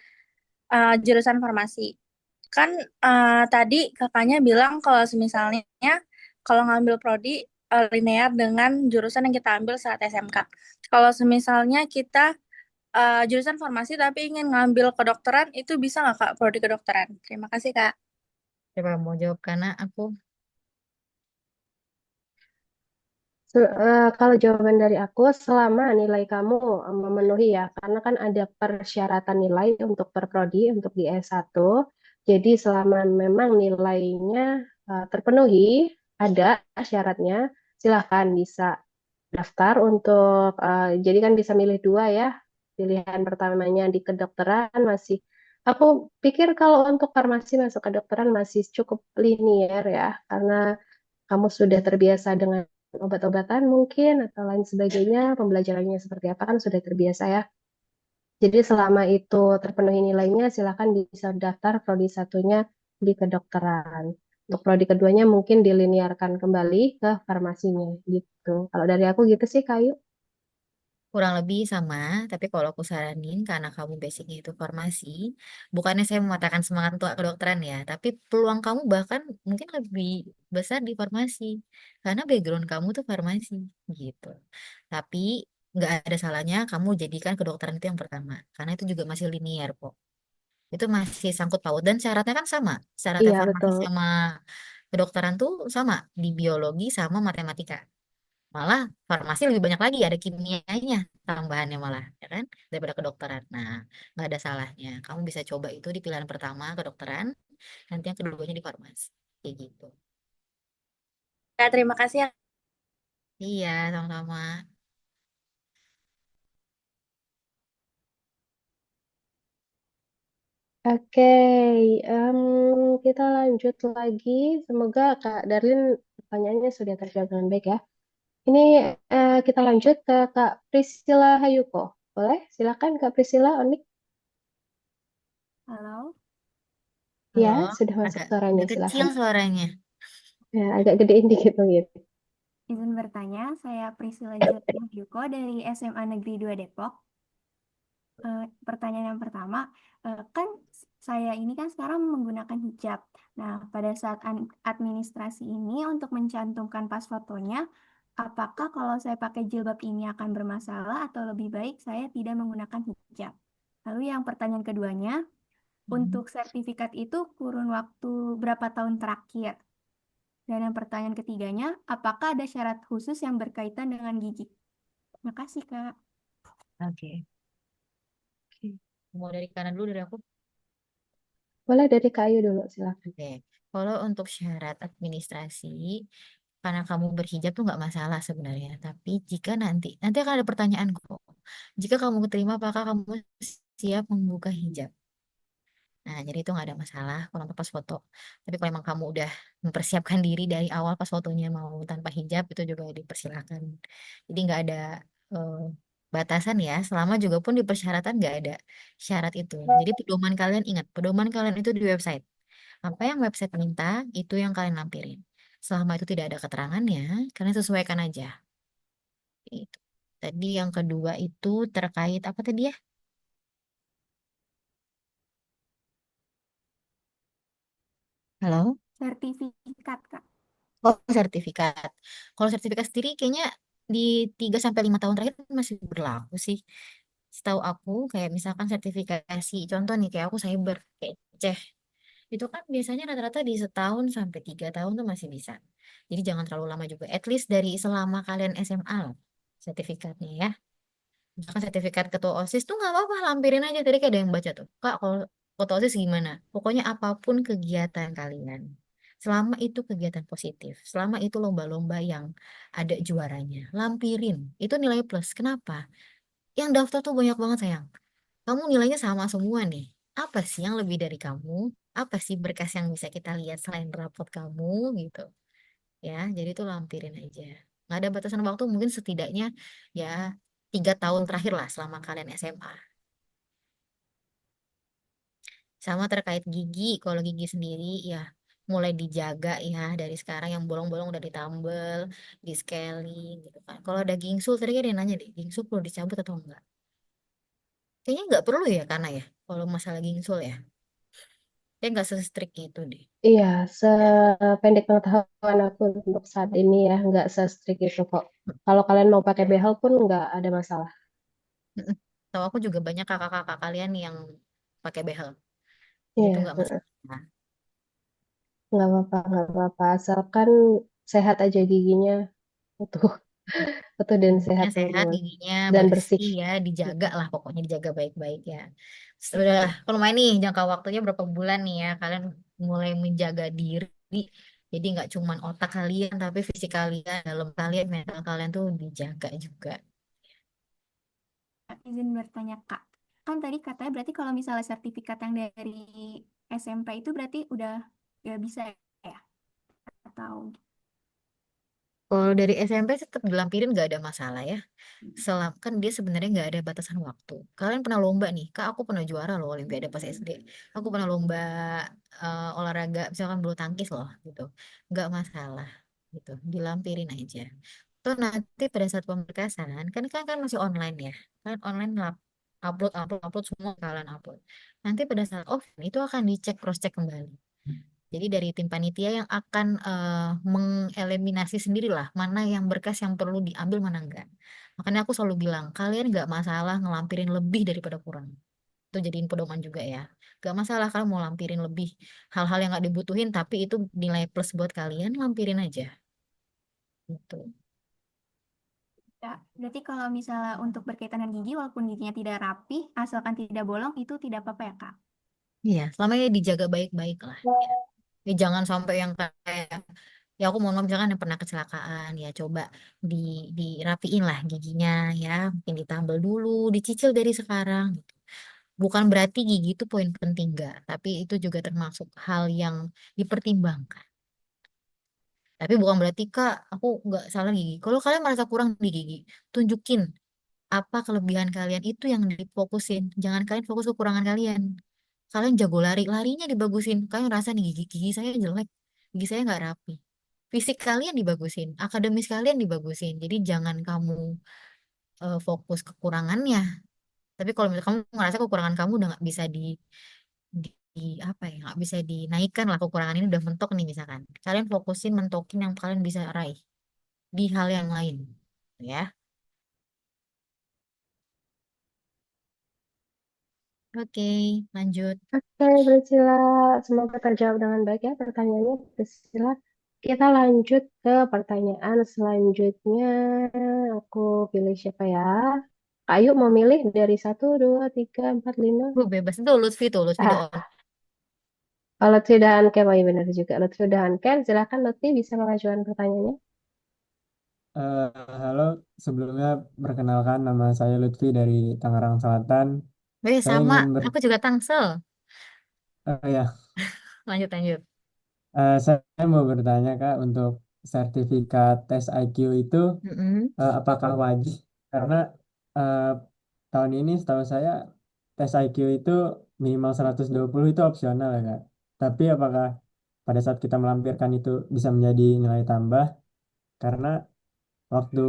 jurusan Farmasi. Kan tadi kakaknya bilang kalau misalnya kalau ngambil prodi linear dengan jurusan yang kita ambil saat SMK. Kalau misalnya kita jurusan farmasi tapi ingin ngambil kedokteran, itu bisa nggak Kak prodi kedokteran? Terima kasih Kak. Coba mau jawab karena aku Kalau jawaban dari aku, selama nilai kamu memenuhi ya, karena kan ada persyaratan nilai untuk perprodi, untuk di S1. Jadi selama memang nilainya terpenuhi, ada syaratnya, silahkan bisa daftar untuk, jadi kan bisa milih dua ya, pilihan pertamanya di kedokteran masih, aku pikir kalau untuk farmasi masuk kedokteran masih cukup linear ya, karena kamu sudah terbiasa dengan obat-obatan mungkin atau lain sebagainya, pembelajarannya seperti apa kan sudah terbiasa ya. Jadi selama itu terpenuhi nilainya, silakan bisa daftar prodi satunya di kedokteran. Untuk prodi keduanya mungkin diliniarkan kembali ke farmasinya gitu. Kalau dari aku gitu sih, Kayu. kurang lebih sama, tapi kalau aku saranin karena kamu basicnya itu farmasi, bukannya saya mematahkan semangat untuk kedokteran ya, tapi peluang kamu bahkan mungkin lebih besar di farmasi, karena background kamu tuh farmasi gitu. Tapi nggak ada salahnya kamu jadikan kedokteran itu yang pertama, karena itu juga masih linear kok. Itu masih sangkut paut dan syaratnya kan sama, syaratnya Iya, farmasi betul. sama kedokteran tuh sama di biologi sama matematika. Malah farmasi lebih banyak lagi, ada kimianya tambahannya malah, ya kan, daripada kedokteran. Nah, nggak ada salahnya. Kamu bisa coba itu di pilihan pertama kedokteran, nanti yang keduanya di farmasi. Kayak gitu. Ya, terima kasih ya. Iya, sama-sama. Oke, kita lanjut lagi. Semoga Kak Darlin pertanyaannya sudah terjawab dengan baik ya. Ini kita lanjut ke Kak Priscilla Hayuko. Boleh? Silakan Kak Priscilla, Onik. Halo, Ya, Halo, sudah masuk agak suaranya, agak kecil silakan. suaranya. Ya, agak gedein dikit gitu. izin bertanya. Saya Priscilla Jatnya Yuko dari SMA Negeri 2 Depok. Pertanyaan yang pertama, kan saya ini kan sekarang menggunakan hijab. Nah, pada saat administrasi ini untuk mencantumkan pas fotonya, apakah kalau saya pakai jilbab ini akan bermasalah atau lebih baik saya tidak menggunakan hijab? Lalu yang pertanyaan keduanya, Hmm. untuk sertifikat itu kurun waktu berapa tahun terakhir? Dan yang pertanyaan ketiganya, apakah ada syarat khusus yang berkaitan dengan gigi? Makasih, Kak. Oke. Mau dari kanan dulu dari aku. Boleh dari Kak Ayu dulu, silakan. Oke. Kalau untuk syarat administrasi, karena kamu berhijab tuh nggak masalah sebenarnya. Tapi jika nanti akan ada pertanyaan kok. Jika kamu keterima, apakah kamu siap membuka hijab? Nah, jadi itu nggak ada masalah kalau untuk pas foto. Tapi kalau emang kamu udah mempersiapkan diri dari awal pas fotonya mau tanpa hijab, itu juga dipersilakan. Jadi nggak ada eh, batasan ya. Selama juga pun di persyaratan nggak ada syarat itu. Jadi pedoman kalian ingat, pedoman kalian itu di website. Apa yang website minta, itu yang kalian lampirin. Selama itu tidak ada keterangannya, kalian sesuaikan aja. Itu. Tadi yang kedua itu terkait apa tadi ya? Halo? Sertifikat, Kak. Oh, sertifikat. Kalau sertifikat sendiri kayaknya di 3 sampai 5 tahun terakhir masih berlaku sih. Setahu aku kayak misalkan sertifikasi, contoh nih kayak aku cyber, kayak CEH, itu kan biasanya rata-rata di setahun sampai 3 tahun tuh masih bisa. Jadi jangan terlalu lama juga. At least dari selama kalian SMA loh sertifikatnya ya. Bahkan sertifikat ketua OSIS tuh nggak apa-apa, lampirin aja. Tadi kayak ada yang baca tuh, Kak, kalau ketua OSIS gimana? Pokoknya apapun kegiatan kalian, selama itu kegiatan positif, selama itu lomba-lomba yang ada juaranya, lampirin. Itu nilai plus. Kenapa? Yang daftar tuh banyak banget sayang. Kamu nilainya sama semua nih. Apa sih yang lebih dari kamu? Apa sih berkas yang bisa kita lihat selain rapot kamu gitu? Ya, jadi itu lampirin aja. Nggak ada batasan waktu, mungkin setidaknya ya 3 tahun terakhir lah selama kalian SMA. Sama terkait gigi, kalau gigi sendiri ya mulai dijaga ya dari sekarang, yang bolong-bolong udah ditambel, di scaling gitu kan. Kalau ada gingsul, tadi kan dia nanya deh, gingsul perlu dicabut atau enggak? Kayaknya nggak perlu ya, karena ya kalau masalah gingsul ya, dia nggak se-strict itu deh. Iya, sependek pengetahuan aku untuk saat ini ya, nggak se-strict itu kok. Kalau kalian mau pakai behel pun nggak ada masalah. Mm-mm. Tahu aku juga banyak kakak-kakak kalian yang pakai behel, jadi itu Iya, nggak masalah. nggak apa-apa, nggak apa-apa. Asalkan sehat aja giginya, utuh, utuh dan Giginya sehat sehat, teman-teman. giginya Dan bersih. bersih ya, dijaga lah pokoknya, dijaga baik-baik ya. Sudah, kalau main nih jangka waktunya berapa bulan nih ya, kalian mulai menjaga diri. Jadi nggak cuman otak kalian, tapi fisik kalian, dalam kalian, mental kalian tuh dijaga juga. Izin bertanya, Kak. Kan tadi katanya berarti kalau misalnya sertifikat yang dari SMP itu berarti udah gak bisa ya? Atau Kalau dari SMP tetap dilampirin nggak ada masalah ya. Selam kan dia sebenarnya nggak ada batasan waktu. Kalian pernah lomba nih, Kak, aku pernah juara loh Olimpiade pas SD. Aku pernah lomba olahraga misalkan bulu tangkis loh gitu. Nggak masalah gitu, dilampirin aja. Tuh nanti pada saat pemberkasan kan masih online ya. Kan online lah, upload upload upload semua kalian upload. Nanti pada saat offline itu akan dicek cross check kembali. Jadi dari tim panitia yang akan mengeliminasi sendirilah mana yang berkas yang perlu diambil, mana enggak. Makanya aku selalu bilang, kalian nggak masalah ngelampirin lebih daripada kurang. Itu jadiin pedoman juga ya. Gak masalah kalian mau lampirin lebih hal-hal yang nggak dibutuhin, tapi itu nilai plus buat kalian, lampirin aja. Gitu. ya, berarti kalau misalnya untuk berkaitan dengan gigi, walaupun giginya tidak rapi, asalkan tidak bolong, itu tidak apa-apa ya, Kak? Iya, selama ya dijaga baik-baik lah. Ya. Ya, jangan sampai yang kayak, ya aku mau ngomong misalkan yang pernah kecelakaan ya, coba di dirapiin lah giginya ya, mungkin ditambal dulu, dicicil dari sekarang gitu. Bukan berarti gigi itu poin penting, enggak, tapi itu juga termasuk hal yang dipertimbangkan. Tapi bukan berarti, Kak, aku nggak salah gigi. Kalau kalian merasa kurang di gigi, tunjukin apa kelebihan kalian, itu yang difokusin. Jangan kalian fokus kekurangan kalian. Kalian jago lari, larinya dibagusin. Kalian rasa nih gigi saya jelek, gigi saya nggak rapi. Fisik kalian dibagusin, akademis kalian dibagusin. Jadi jangan kamu fokus kekurangannya. Tapi kalau misalnya kamu ngerasa kekurangan kamu udah nggak bisa apa ya, nggak bisa dinaikkan lah, kekurangan ini udah mentok nih misalkan. Kalian fokusin mentokin yang kalian bisa raih di hal yang lain, ya. Oke, lanjut. Oke, Priscila. Semoga terjawab dengan baik ya pertanyaannya, Priscila. Kita lanjut ke pertanyaan selanjutnya. Aku pilih siapa ya? Ayo mau milih dari 1, 2, 3, 4, 5. Bebas itu Lutfi tuh on. Ah, kalau Lutfi udah on-cam, oh iya benar juga. Lutfi udah on-cam, silakan Lutfi bisa mengajukan pertanyaannya. Eh, halo, sebelumnya perkenalkan nama saya Lutfi dari Tangerang Selatan. Saya Sama, ingin ber, aku juga Tangsel. ya, Lanjut, lanjut. saya mau bertanya Kak, untuk sertifikat tes IQ itu Mm-mm. apakah wajib? Karena eh, tahun ini setahu saya tes IQ itu minimal 120 itu opsional ya Kak. Tapi apakah pada saat kita melampirkan itu bisa menjadi nilai tambah? Karena waktu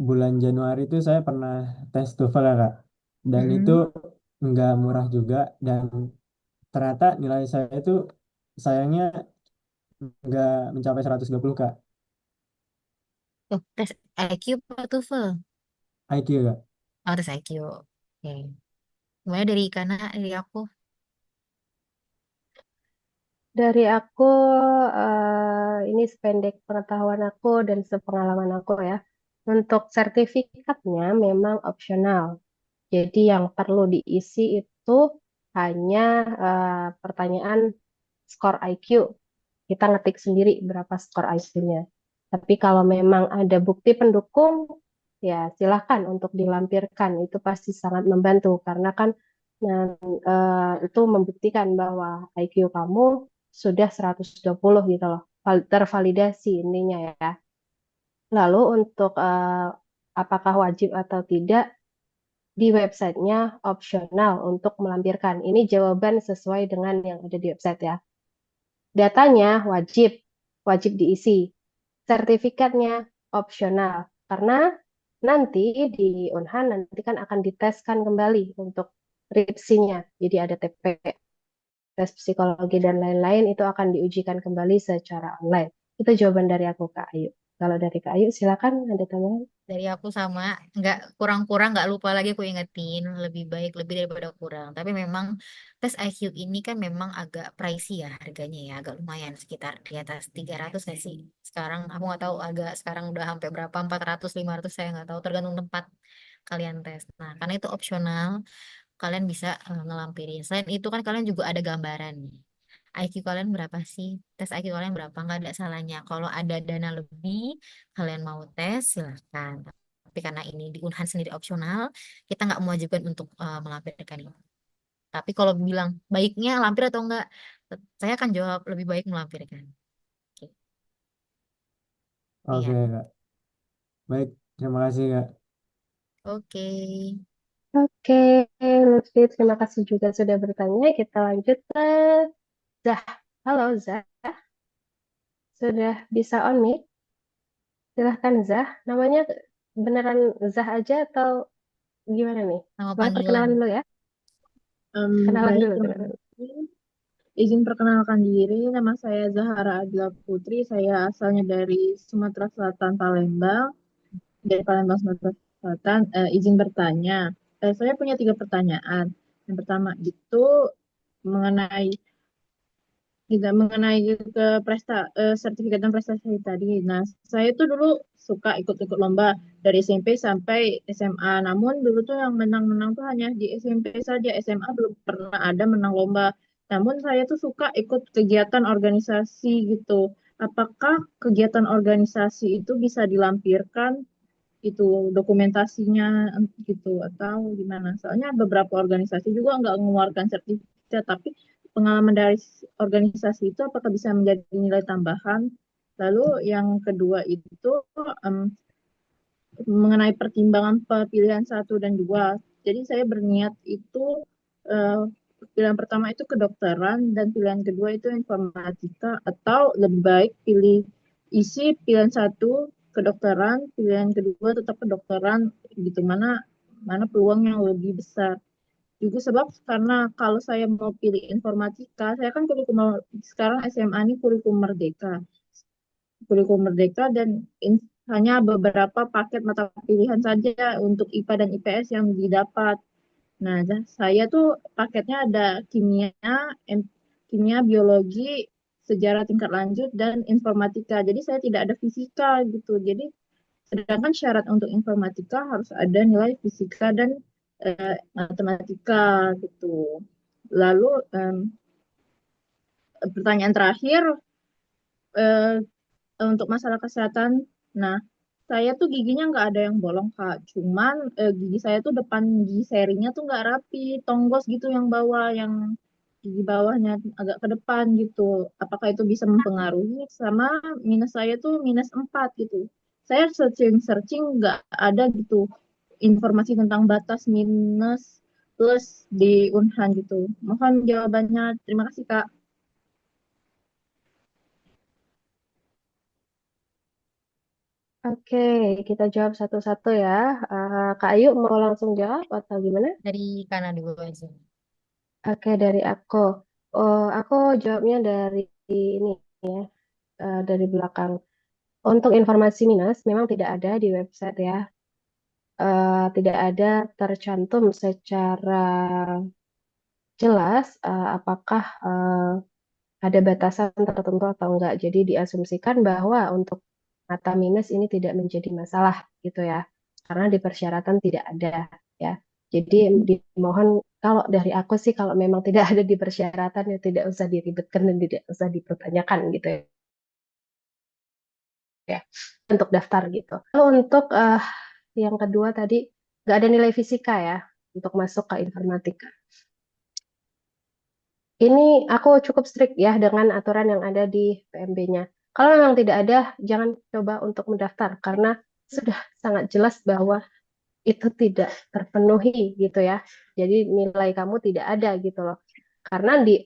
bulan Januari itu saya pernah tes TOEFL ya Kak. Dan itu Mm-mm. nggak murah juga. Dan ternyata nilai saya itu sayangnya nggak mencapai 120 Kak. Oh, tes IQ apa TOEFL? IQ Kak. Oh, tes IQ. Oke. Mulai dari Kana, dari aku. Dari aku, ini sependek pengetahuan aku dan sepengalaman aku ya. Untuk sertifikatnya memang opsional. Jadi yang perlu diisi itu hanya pertanyaan skor IQ. Kita ngetik sendiri berapa skor IQ-nya. Tapi kalau memang ada bukti pendukung, ya silahkan untuk dilampirkan. Itu pasti sangat membantu karena kan itu membuktikan bahwa IQ kamu sudah 120 gitu loh. Tervalidasi intinya ya. Lalu untuk apakah wajib atau tidak, di websitenya opsional untuk melampirkan. Ini jawaban sesuai dengan yang ada di website ya. Datanya wajib, wajib diisi. Sertifikatnya opsional. Karena nanti di Unhan nanti kan akan diteskan kembali untuk RIPSI-nya. Jadi ada TP, tes psikologi dan lain-lain itu akan diujikan kembali secara online. Itu jawaban dari aku Kak Ayu. Kalau dari Kak Ayu silakan ada tambahan. Dari aku sama, nggak kurang-kurang, nggak lupa lagi aku ingetin, lebih baik lebih daripada kurang. Tapi memang tes IQ ini kan memang agak pricey ya harganya ya, agak lumayan sekitar di atas 300 nggak sih? Sekarang aku nggak tahu agak sekarang udah sampai berapa, 400 500 saya nggak tahu tergantung tempat kalian tes. Nah, karena itu opsional, kalian bisa ngelampirin. Selain itu kan kalian juga ada gambaran nih. IQ kalian berapa sih? Tes IQ kalian berapa? Nggak ada salahnya. Kalau ada dana lebih, kalian mau tes, silahkan. Tapi karena ini di Unhan sendiri opsional, kita nggak mewajibkan untuk melampirkan ini. Tapi kalau bilang baiknya lampir atau enggak, saya akan jawab lebih baik melampirkan. Oke. Oke Iya. Kak. Baik, terima kasih Kak. Oke. Oke, Lutfi, terima kasih juga sudah bertanya. Kita lanjut ke Zah. Halo Zah, sudah bisa on mic? Silahkan Zah. Namanya beneran Zah aja atau gimana nih? Nama Boleh panggilan. perkenalan dulu ya? Kenalan Baik, dulu, terima kenalan. kasih. Izin perkenalkan diri, nama saya Zahara Adila Putri. Saya asalnya dari Sumatera Selatan, Palembang. Dari Palembang, Sumatera Selatan. Izin bertanya, saya punya 3 pertanyaan. Yang pertama itu mengenai tidak mengenai ke sertifikat dan prestasi tadi. Nah, saya tuh dulu suka ikut-ikut lomba dari SMP sampai SMA. Namun dulu tuh yang menang-menang tuh hanya di SMP saja. SMA belum pernah ada menang lomba. Namun saya tuh suka ikut kegiatan organisasi gitu. Apakah kegiatan organisasi itu bisa dilampirkan itu dokumentasinya gitu atau gimana? Soalnya beberapa organisasi juga nggak mengeluarkan sertifikat, tapi pengalaman dari organisasi itu apakah bisa menjadi nilai tambahan? Lalu yang kedua itu em, mengenai pertimbangan pilihan 1 dan 2. Jadi saya berniat itu eh, pilihan pertama itu kedokteran dan pilihan kedua itu informatika atau lebih baik pilih isi pilihan 1 kedokteran, pilihan kedua tetap kedokteran gitu mana mana peluang yang lebih besar. Juga sebab karena kalau saya mau pilih informatika, saya kan kurikulum sekarang SMA ini kurikulum merdeka dan hanya beberapa paket mata pilihan saja untuk IPA dan IPS yang didapat. Nah, saya tuh paketnya ada kimia, biologi, sejarah tingkat lanjut, dan informatika. Jadi saya tidak ada fisika gitu. Jadi sedangkan syarat untuk informatika harus ada nilai fisika dan matematika gitu. Lalu pertanyaan terakhir, eh, untuk masalah kesehatan. Nah, saya tuh giginya nggak ada yang bolong, Kak. Cuman gigi saya tuh depan gigi serinya tuh nggak rapi, tonggos gitu yang bawah, yang gigi bawahnya agak ke depan gitu. Apakah itu bisa mempengaruhi sama minus saya tuh -4 gitu. Saya searching-searching nggak ada gitu informasi tentang batas minus plus di Unhan gitu. Mohon jawabannya. Terima kasih, Kak. Oke, kita jawab satu-satu ya. Kak Ayu mau langsung jawab atau gimana? Dari Kana dulu aja. Oke, dari aku. Oh, aku jawabnya dari ini ya, dari belakang. Untuk informasi minus memang tidak ada di website ya. Tidak ada tercantum secara jelas apakah ada batasan tertentu atau enggak. Jadi diasumsikan bahwa untuk mata minus ini tidak menjadi masalah gitu ya. Karena di persyaratan tidak ada ya. Jadi dimohon kalau dari aku sih kalau memang tidak ada di persyaratan ya tidak usah diribetkan dan tidak usah dipertanyakan gitu ya untuk daftar gitu. Lalu untuk yang kedua tadi nggak ada nilai fisika ya untuk masuk ke informatika. Ini aku cukup strict ya dengan aturan yang ada di PMB-nya. Kalau memang tidak ada, jangan coba untuk mendaftar karena sudah sangat jelas bahwa itu tidak terpenuhi gitu ya. Jadi nilai kamu tidak ada gitu loh. Karena di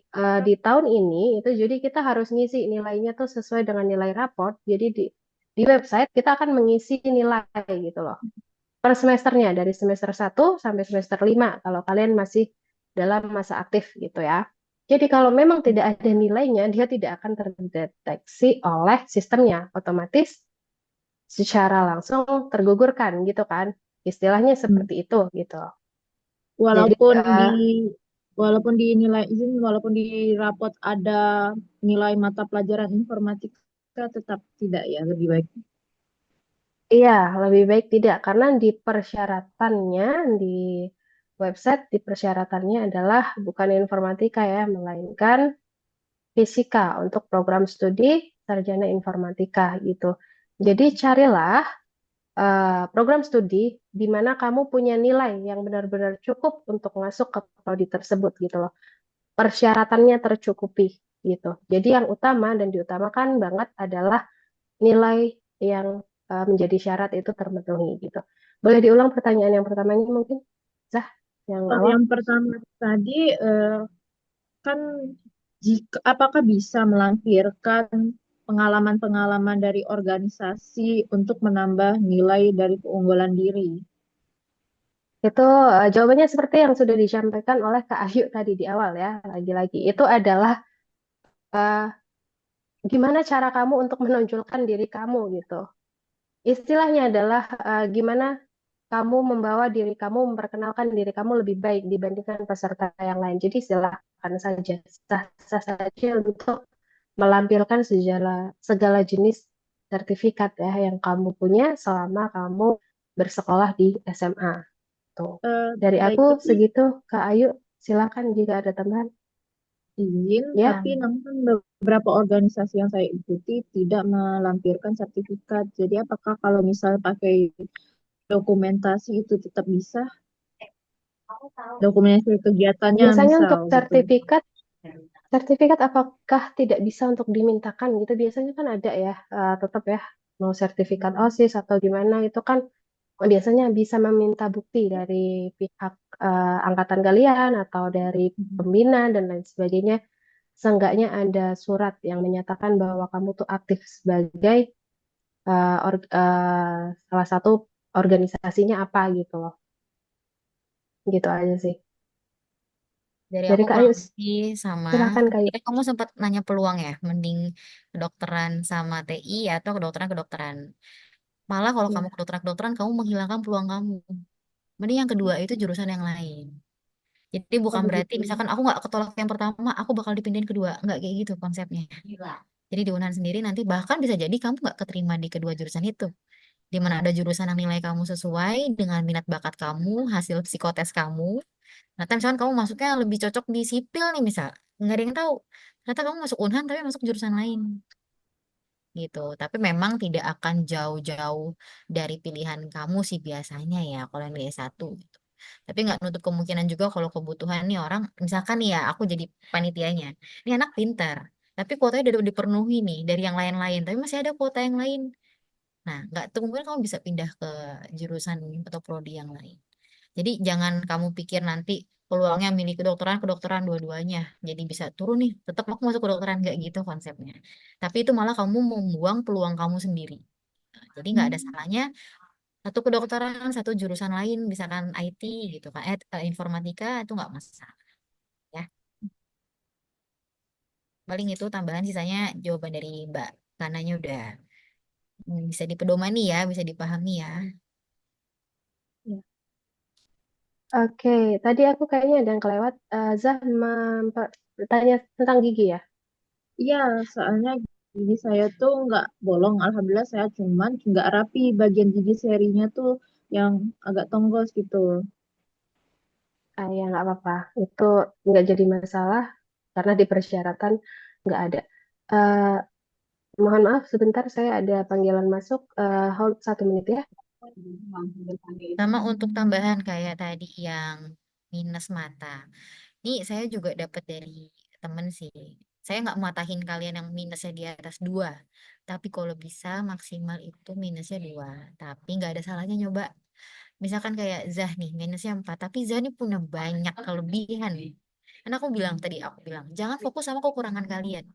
tahun ini itu jadi kita harus ngisi nilainya tuh sesuai dengan nilai raport. Jadi di website kita akan mengisi nilai gitu loh. Per semesternya dari semester 1 sampai semester 5 kalau kalian masih dalam masa aktif gitu ya. Jadi kalau memang tidak ada nilainya, dia tidak akan terdeteksi oleh sistemnya. Otomatis secara langsung tergugurkan gitu kan. Istilahnya seperti itu gitu. Jadi Walaupun di walaupun di nilai izin, walaupun di rapot ada nilai mata pelajaran informatika tetap tidak ya, lebih baik. iya, lebih baik tidak karena di persyaratannya di website di persyaratannya adalah bukan informatika ya, melainkan fisika untuk program studi sarjana informatika gitu. Jadi carilah program studi di mana kamu punya nilai yang benar-benar cukup untuk masuk ke prodi tersebut gitu loh. Persyaratannya tercukupi gitu. Jadi yang utama dan diutamakan banget adalah nilai yang menjadi syarat itu terpenuhi gitu. Boleh diulang pertanyaan yang pertamanya mungkin? Zah, yang Kalau awal. yang pertama tadi kan apakah bisa melampirkan pengalaman-pengalaman dari organisasi untuk menambah nilai dari keunggulan diri? Itu jawabannya seperti yang sudah disampaikan oleh Kak Ayu tadi di awal ya. Lagi-lagi itu adalah eh, gimana cara kamu untuk menonjolkan diri kamu gitu. Istilahnya adalah gimana kamu membawa diri kamu, memperkenalkan diri kamu lebih baik dibandingkan peserta yang lain. Jadi silakan saja, sah-sah saja untuk melampirkan segala jenis sertifikat ya yang kamu punya selama kamu bersekolah di SMA. Tuh. Dari Baik, aku tapi segitu, Kak Ayu, silakan jika ada tambahan. izin, Ya, tapi namun beberapa organisasi yang saya ikuti tidak melampirkan sertifikat. Jadi apakah kalau misalnya pakai dokumentasi itu tetap bisa? Dokumentasi kegiatannya biasanya misal untuk gitu. sertifikat apakah tidak bisa untuk dimintakan gitu? Biasanya kan ada ya, tetap ya, mau sertifikat OSIS atau gimana itu kan biasanya bisa meminta bukti dari pihak angkatan kalian atau dari pembina dan lain sebagainya. Seenggaknya ada surat yang menyatakan bahwa kamu tuh aktif sebagai salah satu organisasinya apa gitu loh. Gitu aja sih. Dari Dari aku Kak Ayu, kurang lebih sama. silakan Kak Tadi Ayu. kan kamu sempat nanya peluang ya, mending kedokteran sama TI atau kedokteran-kedokteran. Malah kalau kamu Ya. kedokteran-kedokteran, kamu menghilangkan peluang kamu. Mending yang kedua itu jurusan yang lain. Jadi Oh bukan berarti begitu. misalkan aku nggak ketolak yang pertama, aku bakal dipindahin kedua. Nggak kayak gitu konsepnya. Jadi di Unan sendiri nanti bahkan bisa jadi kamu nggak keterima di kedua jurusan itu. Di mana ada jurusan yang nilai kamu sesuai dengan minat bakat kamu, hasil psikotes kamu. Nah, misalkan kamu masuknya lebih cocok di sipil nih misal. Nggak ada yang tahu. Ternyata kamu masuk Unhan tapi masuk jurusan lain gitu. Tapi memang tidak akan jauh-jauh dari pilihan kamu sih biasanya ya kalau yang S1 gitu. Tapi nggak nutup kemungkinan juga kalau kebutuhan nih orang, misalkan nih ya aku jadi panitianya. Ini anak pintar, tapi kuotanya udah dipenuhi nih dari yang lain-lain, tapi masih ada kuota yang lain. Nah, nggak tuh kemudian kamu bisa pindah ke jurusan atau prodi yang lain. Jadi jangan kamu pikir nanti peluangnya milih kedokteran, kedokteran dua-duanya. Jadi bisa turun nih, tetap aku masuk kedokteran, nggak gitu konsepnya. Tapi itu malah kamu membuang peluang kamu sendiri. Jadi nggak ada salahnya satu kedokteran, satu jurusan lain, misalkan IT gitu kan, informatika itu nggak masalah. Ya, paling itu tambahan sisanya jawaban dari Mbak Kananya udah Bisa dipedomani ya, bisa dipahami ya. Ya. Oke, tadi aku kayaknya ada yang kelewat. Zah bertanya tentang gigi ya? Iya, soalnya gigi saya tuh nggak bolong. Alhamdulillah saya cuman nggak rapi bagian gigi serinya tuh yang agak tonggos gitu. Ya nggak apa-apa. Itu nggak jadi masalah karena di persyaratan nggak ada. Eh, Mohon maaf, sebentar saya ada panggilan masuk. Hold 1 menit ya. Sama untuk tambahan kayak tadi yang minus mata. Ini saya juga dapat dari temen sih. Saya nggak matahin kalian yang minusnya di atas 2. Tapi kalau bisa maksimal itu minusnya 2. Tapi nggak ada salahnya nyoba. Misalkan kayak Zah nih minusnya 4. Tapi Zah nih punya banyak kelebihan. Karena aku bilang, jangan fokus sama kekurangan kalian.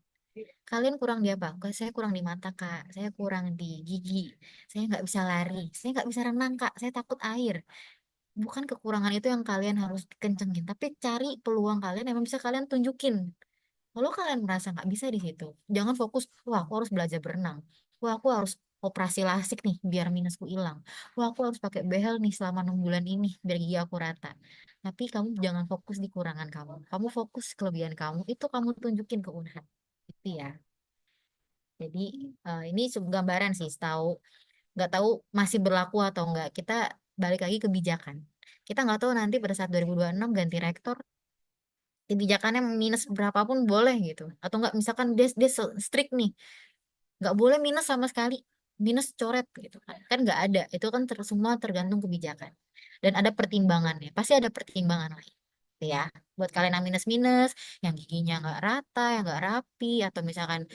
Kalian kurang di apa? Saya kurang di mata, Kak. Saya kurang di gigi. Saya nggak bisa lari. Saya nggak bisa renang, Kak. Saya takut air. Bukan kekurangan itu yang kalian harus kencengin, tapi cari peluang kalian yang bisa kalian tunjukin. Kalau kalian merasa nggak bisa di situ, jangan fokus, wah aku harus belajar berenang. Wah aku harus operasi lasik nih biar minusku hilang. Wah aku harus pakai behel nih selama 6 bulan ini biar gigi aku rata. Tapi kamu jangan fokus di kurangan kamu. Kamu fokus kelebihan kamu, itu kamu tunjukin ke Unhad. Itu ya. Jadi ini gambaran sih, nggak tahu masih berlaku atau enggak. Kita balik lagi kebijakan. Kita nggak tahu nanti pada saat 2026 ganti rektor, kebijakannya minus berapapun boleh gitu. Atau enggak misalkan dia strict nih, nggak boleh minus sama sekali, minus coret gitu kan. Kan nggak ada. Itu kan semua tergantung kebijakan. Dan ada pertimbangannya. Pasti ada pertimbangan lain. Gitu ya. Buat kalian yang minus-minus, yang giginya nggak rata, yang nggak rapi, atau misalkan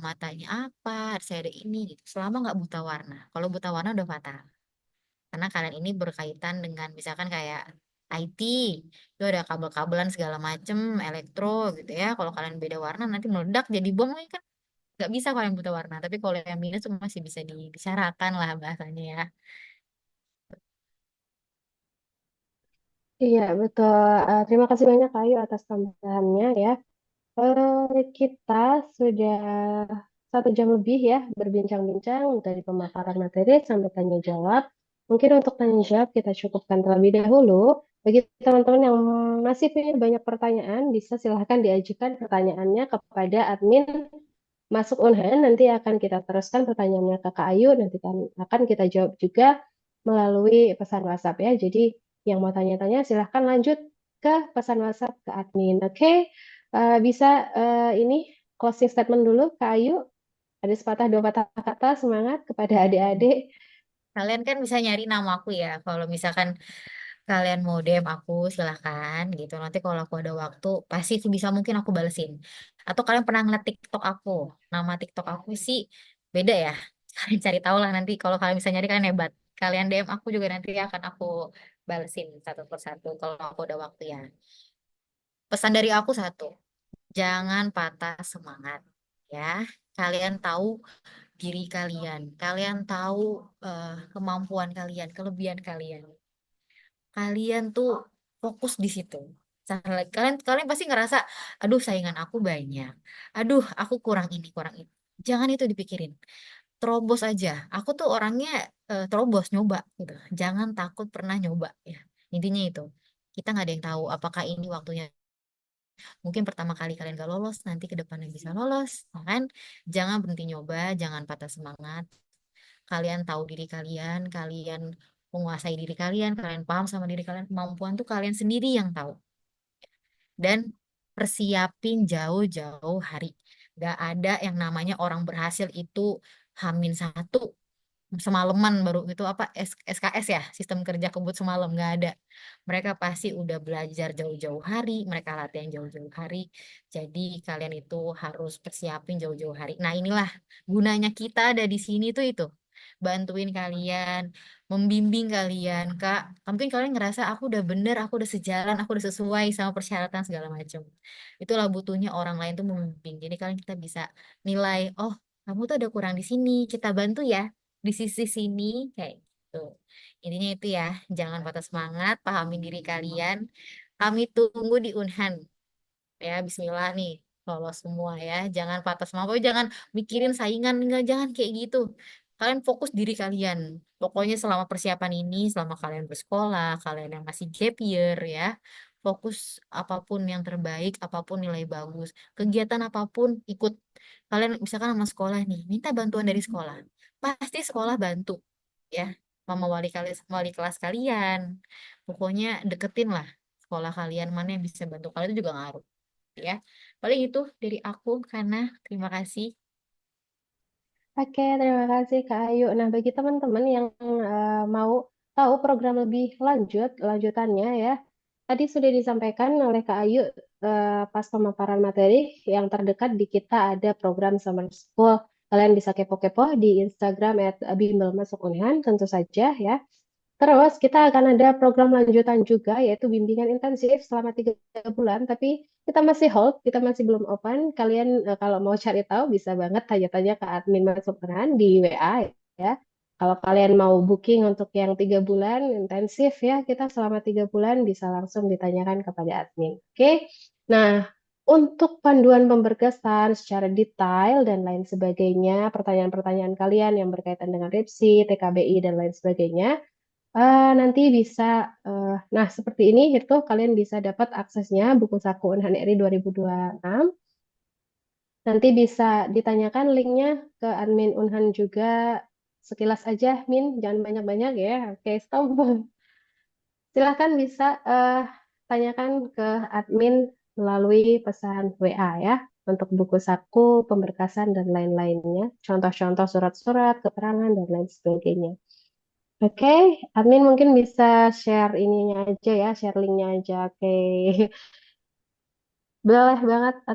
matanya apa, saya ada ini gitu. Selama nggak buta warna. Kalau buta warna udah fatal. Karena kalian ini berkaitan dengan misalkan kayak IT, itu ada kabel-kabelan segala macem, elektro gitu ya. Kalau kalian beda warna nanti meledak jadi bom ya kan nggak bisa kalian buta warna. Tapi kalau yang minus tuh masih bisa dibicarakan lah bahasanya ya. Iya, betul. Terima kasih banyak Kak Ayu atas tambahannya ya. Kita sudah 1 jam lebih ya berbincang-bincang dari pemaparan materi sampai tanya jawab. Mungkin untuk tanya jawab kita cukupkan terlebih dahulu. Bagi teman-teman yang masih punya banyak pertanyaan, bisa silahkan diajukan pertanyaannya kepada admin Masuk Unhan. Nanti akan kita teruskan pertanyaannya ke Kak Ayu. Nanti akan kita jawab juga melalui pesan WhatsApp ya. Jadi yang mau tanya-tanya silahkan lanjut ke pesan WhatsApp ke admin. Oke. Bisa ini closing statement dulu, Kak Ayu. Ada sepatah dua patah kata semangat kepada adik-adik. Kalian kan bisa nyari nama aku ya. Kalau misalkan kalian mau DM aku silahkan gitu. Nanti kalau aku ada waktu pasti bisa mungkin aku balesin. Atau kalian pernah ngeliat TikTok aku? Nama TikTok aku sih beda ya. Kalian cari tahu lah nanti kalau kalian bisa nyari kalian hebat. Kalian DM aku juga nanti akan aku balesin satu persatu kalau aku ada waktu ya. Pesan dari aku satu, jangan patah semangat ya. Kalian tahu diri kalian, kalian tahu kemampuan kalian, kelebihan kalian. Kalian tuh fokus di situ. Kalian kalian pasti ngerasa, aduh saingan aku banyak, aduh aku kurang ini kurang itu. Jangan itu dipikirin, terobos aja. Aku tuh orangnya terobos nyoba gitu. Jangan takut pernah nyoba ya. Intinya itu. Kita nggak ada yang tahu apakah ini waktunya. Mungkin pertama kali kalian gak lolos, nanti ke depannya bisa lolos, ya kan? Jangan berhenti nyoba, jangan patah semangat. Kalian tahu diri kalian, kalian menguasai diri kalian, kalian paham sama diri kalian, kemampuan tuh kalian sendiri yang tahu. Dan persiapin jauh-jauh hari. Gak ada yang namanya orang berhasil itu H-1 semalaman baru itu apa SKS ya, sistem kerja kebut semalam nggak ada. Mereka pasti udah belajar jauh-jauh hari, mereka latihan jauh-jauh hari. Jadi kalian itu harus persiapin jauh-jauh hari. Nah inilah gunanya kita ada di sini tuh itu bantuin kalian, membimbing kalian, Kak. Mungkin kalian ngerasa aku udah bener, aku udah sejalan, aku udah sesuai sama persyaratan segala macam. Itulah butuhnya orang lain tuh membimbing. Jadi kalian kita bisa nilai, oh kamu tuh ada kurang di sini, kita bantu ya di sisi sini kayak gitu. Intinya itu ya, jangan patah semangat, pahami diri kalian. Kami tunggu di Unhan. Ya, bismillah nih. lolos semua ya. Jangan patah semangat, pokoknya jangan mikirin saingan, enggak, jangan kayak gitu. Kalian fokus diri kalian. Pokoknya selama persiapan ini, selama kalian bersekolah, kalian yang masih gap year ya, fokus apapun yang terbaik, apapun nilai bagus, kegiatan apapun ikut. Kalian misalkan sama sekolah nih, minta bantuan dari sekolah. Pasti sekolah bantu ya. Mama wali kelas kalian. Pokoknya deketin lah sekolah kalian mana yang bisa bantu kalian itu juga ngaruh ya. Paling itu dari aku karena terima kasih. Oke, terima kasih Kak Ayu. Nah, bagi teman-teman yang mau tahu program lebih lanjutannya ya, tadi sudah disampaikan oleh Kak Ayu pas pemaparan materi yang terdekat di kita ada program Summer School. Kalian bisa kepo-kepo di Instagram @bimbelmasuk_unhan tentu saja ya. Terus kita akan ada program lanjutan juga yaitu bimbingan intensif selama 3 bulan. Tapi kita masih hold, kita masih belum open. Kalian kalau mau cari tahu bisa banget tanya-tanya ke admin Masuk Peran di WA ya. Kalau kalian mau booking untuk yang 3 bulan intensif ya, kita selama 3 bulan bisa langsung ditanyakan kepada admin. Oke. Nah, untuk panduan pemberkasan secara detail dan lain sebagainya, pertanyaan-pertanyaan kalian yang berkaitan dengan RIPSI, TKBI, dan lain sebagainya, nanti bisa, nah seperti ini itu kalian bisa dapat aksesnya buku saku Unhan RI 2026. Nanti bisa ditanyakan linknya ke admin Unhan juga sekilas aja, Min, jangan banyak-banyak ya. Oke, stop. Silahkan bisa tanyakan ke admin melalui pesan WA ya untuk buku saku, pemberkasan, dan lain-lainnya. Contoh-contoh surat-surat, keterangan, dan lain sebagainya. Oke, admin mungkin bisa share ininya aja ya, share linknya aja. Oke, boleh banget.